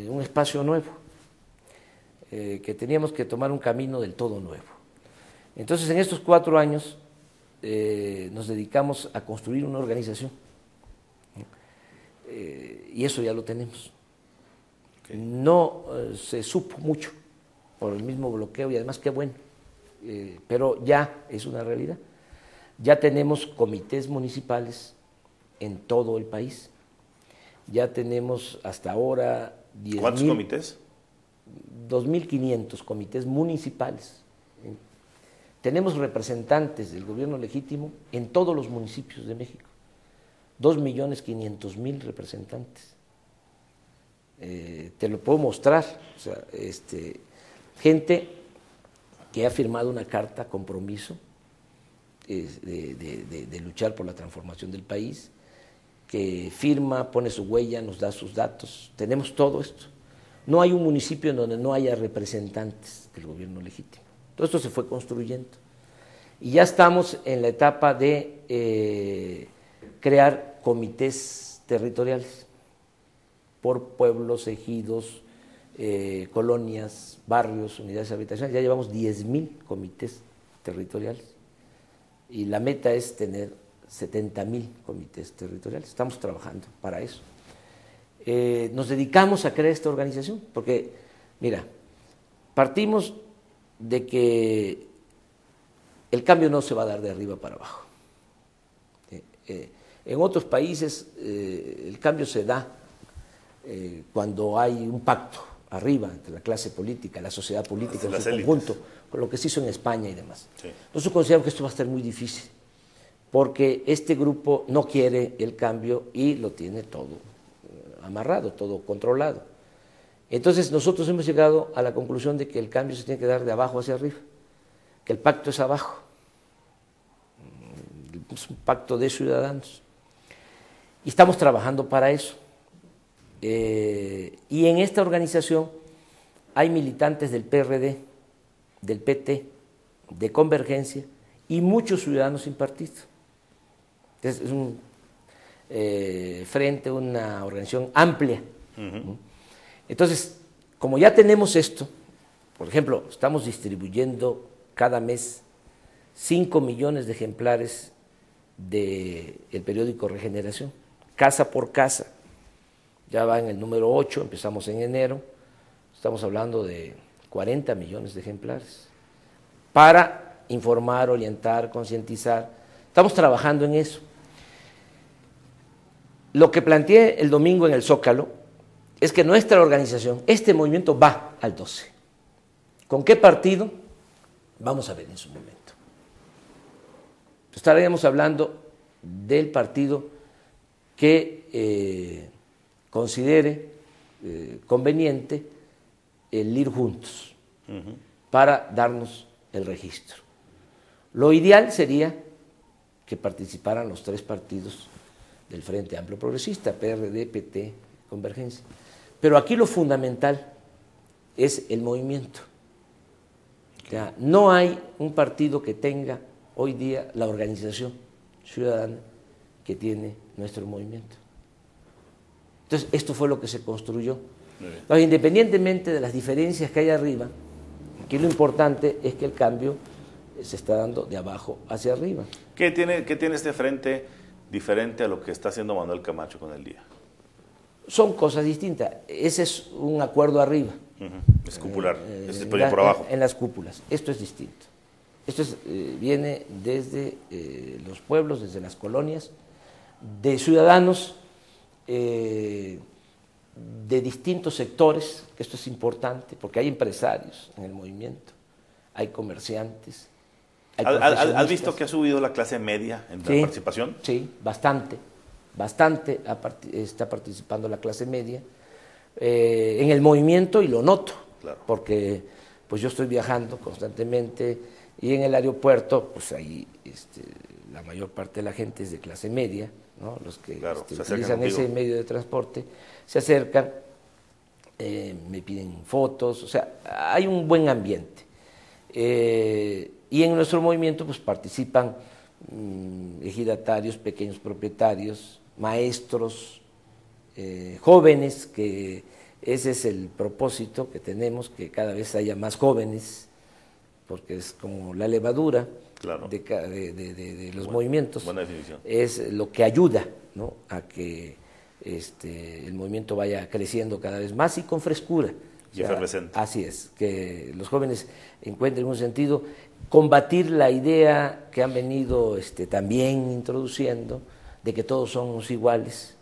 un espacio nuevo, que teníamos que tomar un camino del todo nuevo. Entonces, en estos 4 años nos dedicamos a construir una organización, y eso ya lo tenemos. Okay. No se supo mucho por el mismo bloqueo y además qué bueno, pero ya es una realidad. Ya tenemos comités municipales en todo el país. Ya tenemos hasta ahora 10,000. ¿Cuántos comités? 2.500 comités municipales. Tenemos representantes del gobierno legítimo en todos los municipios de México. 2.500.000 representantes. Te lo puedo mostrar. O sea, gente que ha firmado una carta compromiso de luchar por la transformación del país, que firma, pone su huella, nos da sus datos. Tenemos todo esto. No hay un municipio en donde no haya representantes del gobierno legítimo. Todo esto se fue construyendo. Y ya estamos en la etapa de crear comités territoriales por pueblos, ejidos, colonias, barrios, unidades habitacionales. Ya llevamos 10,000 comités territoriales. Y la meta es tener 70,000 comités territoriales. Estamos trabajando para eso. Nos dedicamos a crear esta organización porque, mira, partimos de que el cambio no se va a dar de arriba para abajo. En otros países el cambio se da cuando hay un pacto arriba entre la clase política, la sociedad política en su conjunto, con lo que se hizo en España y demás. Sí. Entonces considero que esto va a ser muy difícil, porque este grupo no quiere el cambio y lo tiene todo amarrado, todo controlado. Entonces nosotros hemos llegado a la conclusión de que el cambio se tiene que dar de abajo hacia arriba, que el pacto es abajo, es un pacto de ciudadanos. Y estamos trabajando para eso. Y en esta organización hay militantes del PRD, del PT, de Convergencia y muchos ciudadanos sin partido. Entonces, es un frente, una organización amplia. Entonces, como ya tenemos esto, por ejemplo, estamos distribuyendo cada mes 5 millones de ejemplares del periódico Regeneración, casa por casa. Ya va en el número 8, empezamos en enero, estamos hablando de 40 millones de ejemplares, para informar, orientar, concientizar. Estamos trabajando en eso. Lo que planteé el domingo en el Zócalo es que nuestra organización, este movimiento va al 12. ¿Con qué partido? Vamos a ver en su momento. Estaríamos hablando del partido que considere conveniente el ir juntos para darnos el registro. Lo ideal sería que participaran los 3 partidos del Frente Amplio Progresista, PRD, PT, Convergencia. Pero aquí lo fundamental es el movimiento. O sea, no hay un partido que tenga hoy día la organización ciudadana que tiene nuestro movimiento. Entonces, esto fue lo que se construyó. Entonces, independientemente de las diferencias que hay arriba, aquí lo importante es que el cambio se está dando de abajo hacia arriba. ¿Qué tiene este frente diferente a lo que está haciendo Manuel Camacho con el día? Son cosas distintas. Ese es un acuerdo arriba. Es cupular, es por abajo. En las cúpulas. Esto es distinto. Esto viene desde los pueblos, desde las colonias, de ciudadanos de distintos sectores, que esto es importante, porque hay empresarios en el movimiento, hay comerciantes, hay profesionistas. ¿Has visto que ha subido la clase media en la participación? Sí, bastante está participando la clase media en el movimiento, y lo noto, claro, porque pues yo estoy viajando constantemente y en el aeropuerto, pues ahí la mayor parte de la gente es de clase media, ¿no? Los que utilizan ese medio de transporte se acercan, me piden fotos, o sea, hay un buen ambiente. Y en nuestro movimiento pues participan ejidatarios, pequeños propietarios, maestros, jóvenes, que ese es el propósito que tenemos, que cada vez haya más jóvenes, porque es como la levadura, claro, de los movimientos. Buena definición. Es lo que ayuda, ¿no?, a que el movimiento vaya creciendo cada vez más y con frescura. Y efervescente. Así es, que los jóvenes encuentren un sentido, combatir la idea que han venido también introduciendo de que todos somos iguales.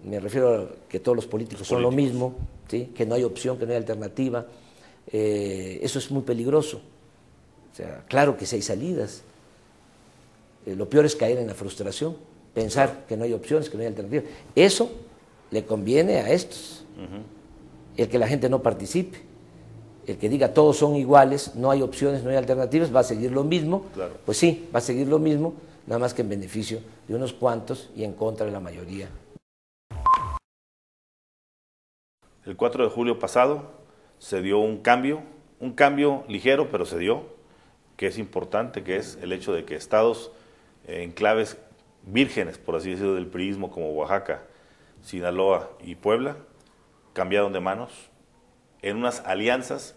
Me refiero a que todos los políticos son lo mismo, ¿sí?, que no hay opción, que no hay alternativa. Eso es muy peligroso. O sea, claro que sí hay salidas. Lo peor es caer en la frustración, pensar que no hay opciones, que no hay alternativas. Eso le conviene a estos. El que la gente no participe, el que diga todos son iguales, no hay opciones, no hay alternativas, va a seguir lo mismo. Claro. Pues sí, va a seguir lo mismo, nada más que en beneficio de unos cuantos y en contra de la mayoría. El 4 de julio pasado se dio un cambio ligero, pero se dio, que es importante, que es el hecho de que estados enclaves vírgenes, por así decirlo, del priismo, como Oaxaca, Sinaloa y Puebla, cambiaron de manos en unas alianzas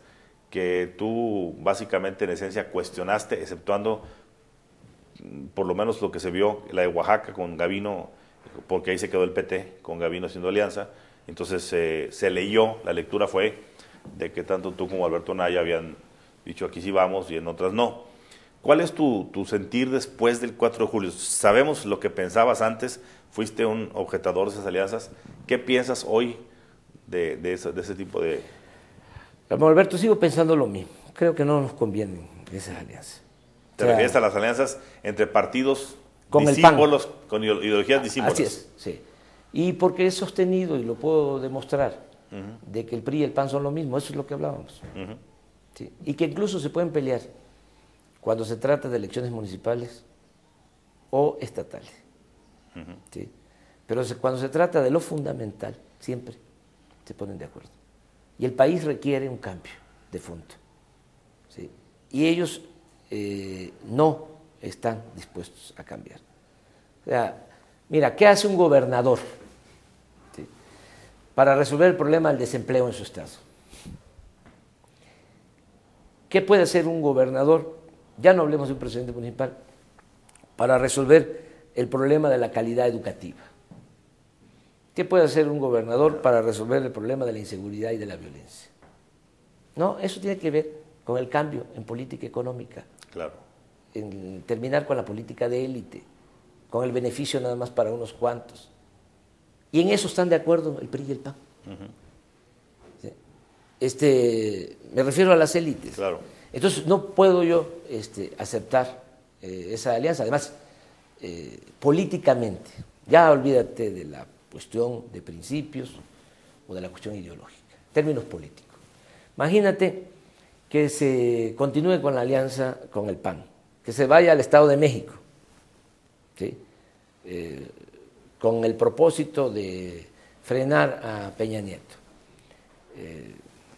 que tú básicamente en esencia cuestionaste, exceptuando por lo menos lo que se vio, la de Oaxaca con Gavino, porque ahí se quedó el PT con Gavino haciendo alianza. Entonces se leyó, la lectura fue de que tanto tú como Alberto Naya habían dicho aquí sí vamos y en otras no. ¿Cuál es tu sentir después del 4 de julio? Sabemos lo que pensabas antes, fuiste un objetador de esas alianzas. ¿Qué piensas hoy de ese tipo de... Ramón Alberto, sigo pensando lo mismo. Creo que no nos convienen esas alianzas. ¿Te refieres a las alianzas entre partidos con disímbolos, con ideologías disímbolas? Así es, sí. Y porque he sostenido, y lo puedo demostrar, de que el PRI y el PAN son lo mismo, eso es lo que hablábamos. Sí. Y que incluso se pueden pelear cuando se trata de elecciones municipales o estatales. ¿Sí? Pero cuando se trata de lo fundamental, siempre se ponen de acuerdo. Y el país requiere un cambio de fondo. ¿Sí? Y ellos no están dispuestos a cambiar. O sea, mira, ¿qué hace un gobernador? ¿Sí? Para resolver el problema del desempleo en su estado. ¿Qué puede hacer un gobernador? Ya no hablemos de un presidente municipal, para resolver el problema de la calidad educativa. ¿Qué puede hacer un gobernador para resolver el problema de la inseguridad y de la violencia? No, eso tiene que ver con el cambio en política económica, claro, en terminar con la política de élite, con el beneficio nada más para unos cuantos. Y en eso están de acuerdo el PRI y el PAN. ¿Sí? Me refiero a las élites. Claro. Entonces no puedo yo aceptar esa alianza. Además, políticamente, ya olvídate de la cuestión de principios o de la cuestión ideológica, términos políticos. Imagínate que se continúe con la alianza con el PAN, que se vaya al Estado de México, ¿sí? Con el propósito de frenar a Peña Nieto.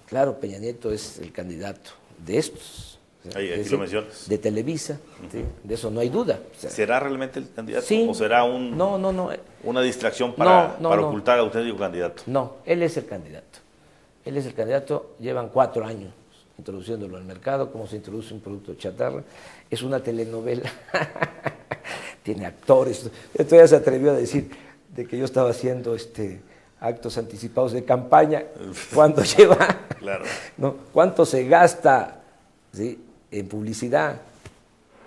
Claro, Peña Nieto es el candidato de estos, ahí lo mencionas, de Televisa, ¿sí? De eso no hay duda. O sea, ¿será realmente el candidato? Sí, ¿O será una distracción para ocultar al auténtico candidato? No, él es el candidato. Él es el candidato, llevan 4 años introduciéndolo al mercado, como se introduce un producto chatarra. Es una telenovela, tiene actores. Esto ya se atrevió a decir de que yo estaba haciendo actos anticipados de campaña cuando lleva, claro, ¿no? ¿Cuánto se gasta, ¿sí?, en publicidad?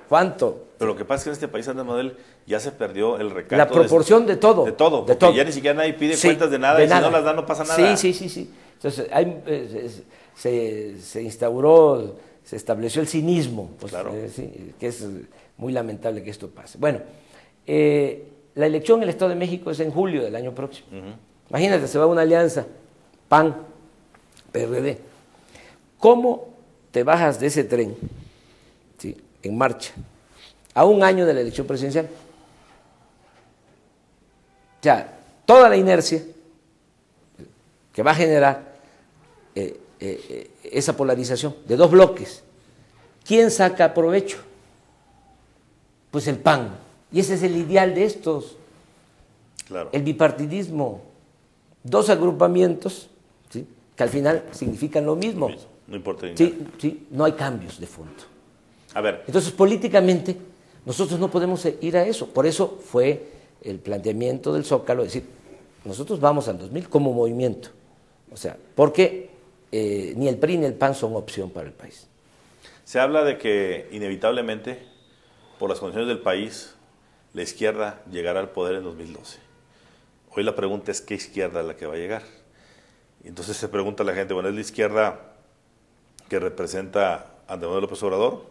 ¿Cuánto? Pero lo que pasa es que en este país, Andrés Manuel, ya se perdió el recato. La proporción de todo. De todo, porque todo. Ya ni siquiera nadie pide Sí, cuentas de nada, y si no las dan no pasa nada. Sí. Entonces, se instauró, se estableció el cinismo, pues, claro, sí, que es muy lamentable que esto pase. Bueno, la elección en el Estado de México es en julio del año próximo. Imagínate, se va una alianza, PAN, PRD. ¿Cómo te bajas de ese tren, ¿sí?, en marcha a un año de la elección presidencial? O sea, toda la inercia que va a generar esa polarización de dos bloques, ¿quién saca provecho? Pues el PAN. Y ese es el ideal de estos, claro, el bipartidismo. 2 agrupamientos, ¿sí?, que al final significan lo mismo. No importa. Sí, no hay cambios de fondo. A ver. Entonces, políticamente, nosotros no podemos ir a eso. Por eso fue el planteamiento del Zócalo, decir, nosotros vamos al 2000 como movimiento. O sea, porque ni el PRI ni el PAN son opción para el país. Se habla de que inevitablemente, por las condiciones del país, la izquierda llegará al poder en 2012. Hoy la pregunta es, ¿qué izquierda es la que va a llegar? Y entonces se pregunta a la gente, bueno, ¿es la izquierda que representa a Andrés Manuel López Obrador?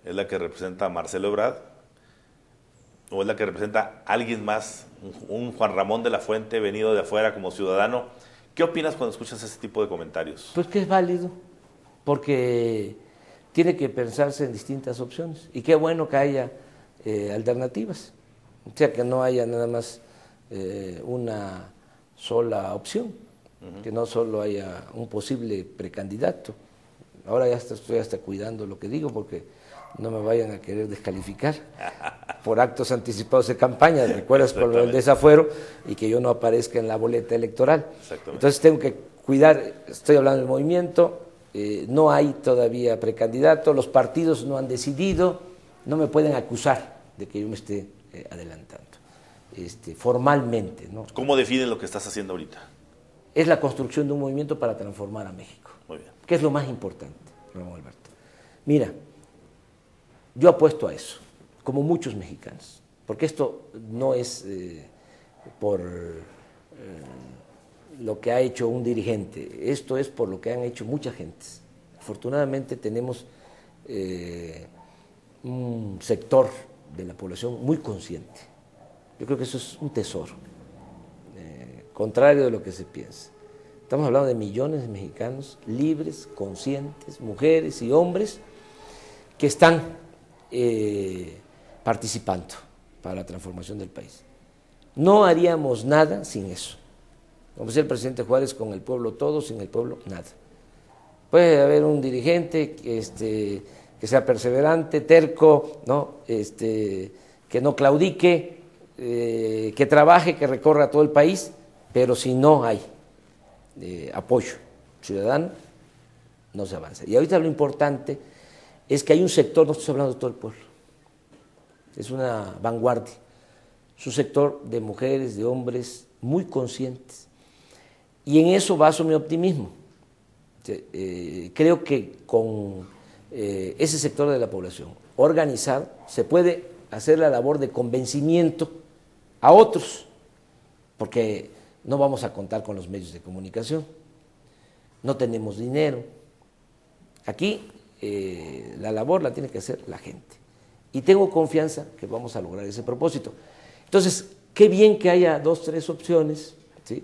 ¿Es la que representa a Marcelo Ebrard? ¿O es la que representa a alguien más, un Juan Ramón de la Fuente venido de afuera como ciudadano? ¿Qué opinas cuando escuchas ese tipo de comentarios? Pues que es válido, porque tiene que pensarse en distintas opciones. Y qué bueno que haya alternativas, o sea, que no haya nada más una sola opción, que no solo haya un posible precandidato. Ahora ya estoy hasta cuidando lo que digo, porque no me vayan a querer descalificar por actos anticipados de campaña, ¿recuerdas con el desafuero? Y que yo no aparezca en la boleta electoral. Entonces tengo que cuidar, estoy hablando del movimiento, no hay todavía precandidato, los partidos no han decidido, no me pueden acusar de que yo me esté adelantando, formalmente, ¿no? ¿Cómo definen lo que estás haciendo ahorita? Es la construcción de un movimiento para transformar a México. Muy bien. ¿Qué es lo más importante, Ramón Alberto? Mira, yo apuesto a eso, como muchos mexicanos, porque esto no es por lo que ha hecho un dirigente, esto es por lo que han hecho muchas gentes. Afortunadamente tenemos un sector de la población muy consciente. Yo creo que eso es un tesoro, contrario de lo que se piensa. Estamos hablando de millones de mexicanos libres, conscientes, mujeres y hombres que están participando para la transformación del país. No haríamos nada sin eso. Como decía el presidente Juárez, con el pueblo todo, sin el pueblo nada. Puede haber un dirigente que sea perseverante, terco, ¿no? Que no claudique, que trabaje, que recorra todo el país, pero si no hay apoyo ciudadano, no se avanza. Y ahorita lo importante es que hay un sector, no estoy hablando de todo el pueblo, es una vanguardia, es un sector de mujeres, de hombres muy conscientes. Y en eso baso mi optimismo. Creo que con ese sector de la población organizado se puede hacer la labor de convencimiento a otros, porque no vamos a contar con los medios de comunicación, no tenemos dinero. Aquí la labor la tiene que hacer la gente. Y tengo confianza que vamos a lograr ese propósito. Entonces, qué bien que haya 2, 3 opciones, ¿sí?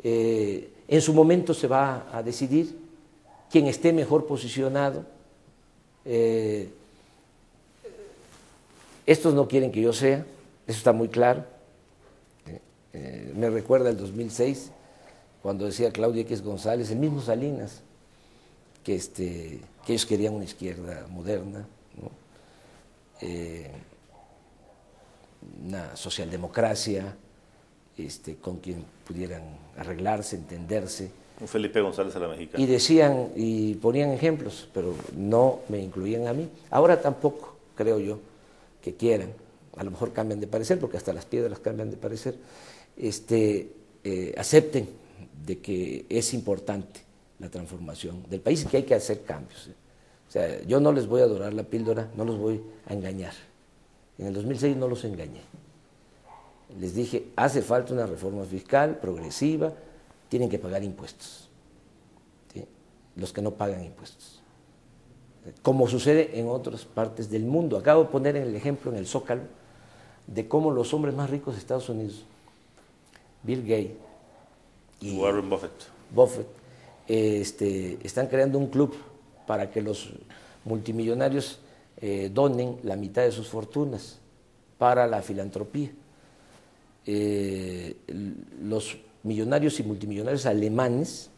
En su momento se va a decidir quien esté mejor posicionado. Estos no quieren que yo sea, eso está muy claro. Me recuerda el 2006, cuando decía Claudia X González, el mismo Salinas, que ellos querían una izquierda moderna, ¿no? Una socialdemocracia con quien pudieran arreglarse, entenderse. Un Felipe González a la mexicana. Y decían, y ponían ejemplos, pero no me incluían a mí. Ahora tampoco, creo yo, que quieran. A lo mejor cambian de parecer, porque hasta las piedras cambian de parecer. Acepten de que es importante la transformación del país y que hay que hacer cambios. O sea, yo no les voy a dorar la píldora, no los voy a engañar. En el 2006 no los engañé. Les dije, hace falta una reforma fiscal progresiva, tienen que pagar impuestos, ¿sí? Los que no pagan impuestos, como sucede en otras partes del mundo. Acabo de poner el ejemplo en el Zócalo de cómo los hombres más ricos de Estados Unidos, Bill Gates y Warren Buffett, están creando un club para que los multimillonarios donen la mitad de sus fortunas para la filantropía. Los millonarios y multimillonarios alemanes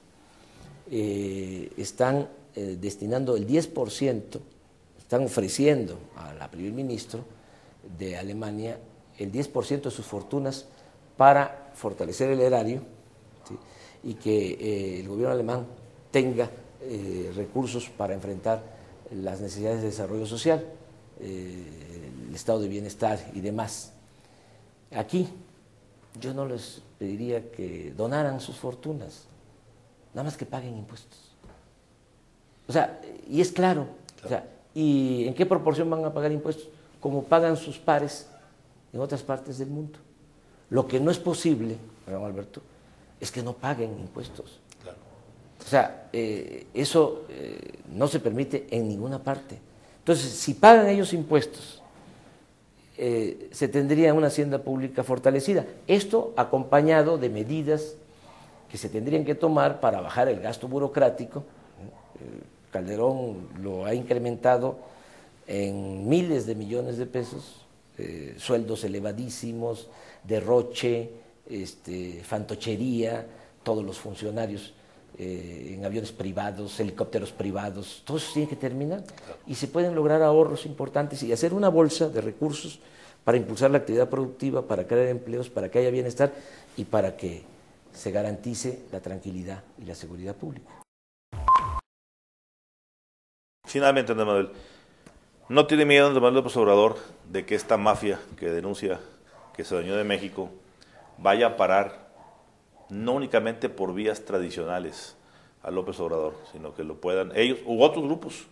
están destinando el 10%, están ofreciendo a la primer ministro de Alemania el 10% de sus fortunas para fortalecer el erario, ¿sí? Y que el gobierno alemán tenga recursos para enfrentar las necesidades de desarrollo social, el estado de bienestar y demás. Aquí yo no les pediría que donaran sus fortunas, nada más que paguen impuestos. O sea, y es claro, o sea, ¿y en qué proporción van a pagar impuestos? Como pagan sus pares en otras partes del mundo. Lo que no es posible, don Alberto, es que no paguen impuestos. Claro. O sea, eso no se permite en ninguna parte. Entonces, si pagan ellos impuestos, se tendría una hacienda pública fortalecida. Esto acompañado de medidas que se tendrían que tomar para bajar el gasto burocrático. Calderón lo ha incrementado en miles de millones de pesos, sueldos elevadísimos, derroche, fantochería, todos los funcionarios en aviones privados, helicópteros privados, todo eso tiene que terminar y se pueden lograr ahorros importantes y hacer una bolsa de recursos para impulsar la actividad productiva, para crear empleos, para que haya bienestar y para que se garantice la tranquilidad y la seguridad pública. Finalmente, Andrés Manuel, ¿no tiene miedo Andrés Manuel López Obrador de que esta mafia que denuncia que se adueñó de México vaya a parar no únicamente por vías tradicionales a López Obrador, sino que lo puedan ellos u otros grupos?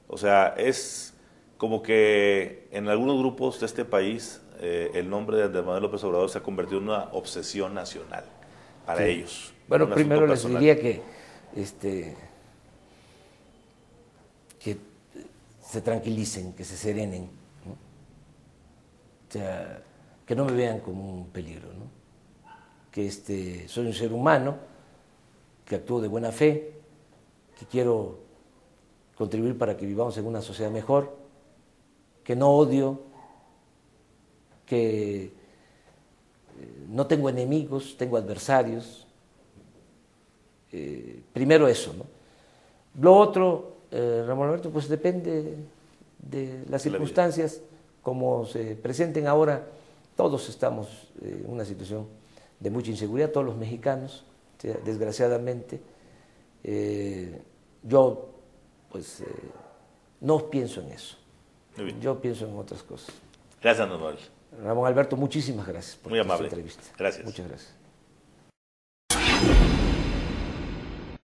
O sea, es como que en algunos grupos de este país el nombre de Andrés Manuel López Obrador se ha convertido en una obsesión nacional. para ellos. Bueno, Un primero asunto les personal. diría que se tranquilicen, que se serenen, ¿no? O sea, que no me vean como un peligro, ¿no? Que soy un ser humano, que actúo de buena fe, que quiero contribuir para que vivamos en una sociedad mejor, que no odio, que no tengo enemigos, tengo adversarios. Primero eso, ¿no? Lo otro, Ramón Alberto, pues depende de las circunstancias, como se presenten ahora. Todos estamos en una situación de mucha inseguridad, todos los mexicanos, o sea, desgraciadamente. Yo, pues, no pienso en eso. Muy bien. Yo pienso en otras cosas. Gracias, don Manuel. Ramón Alberto, muchísimas gracias por Muy esta amable. entrevista. Gracias. Muchas gracias.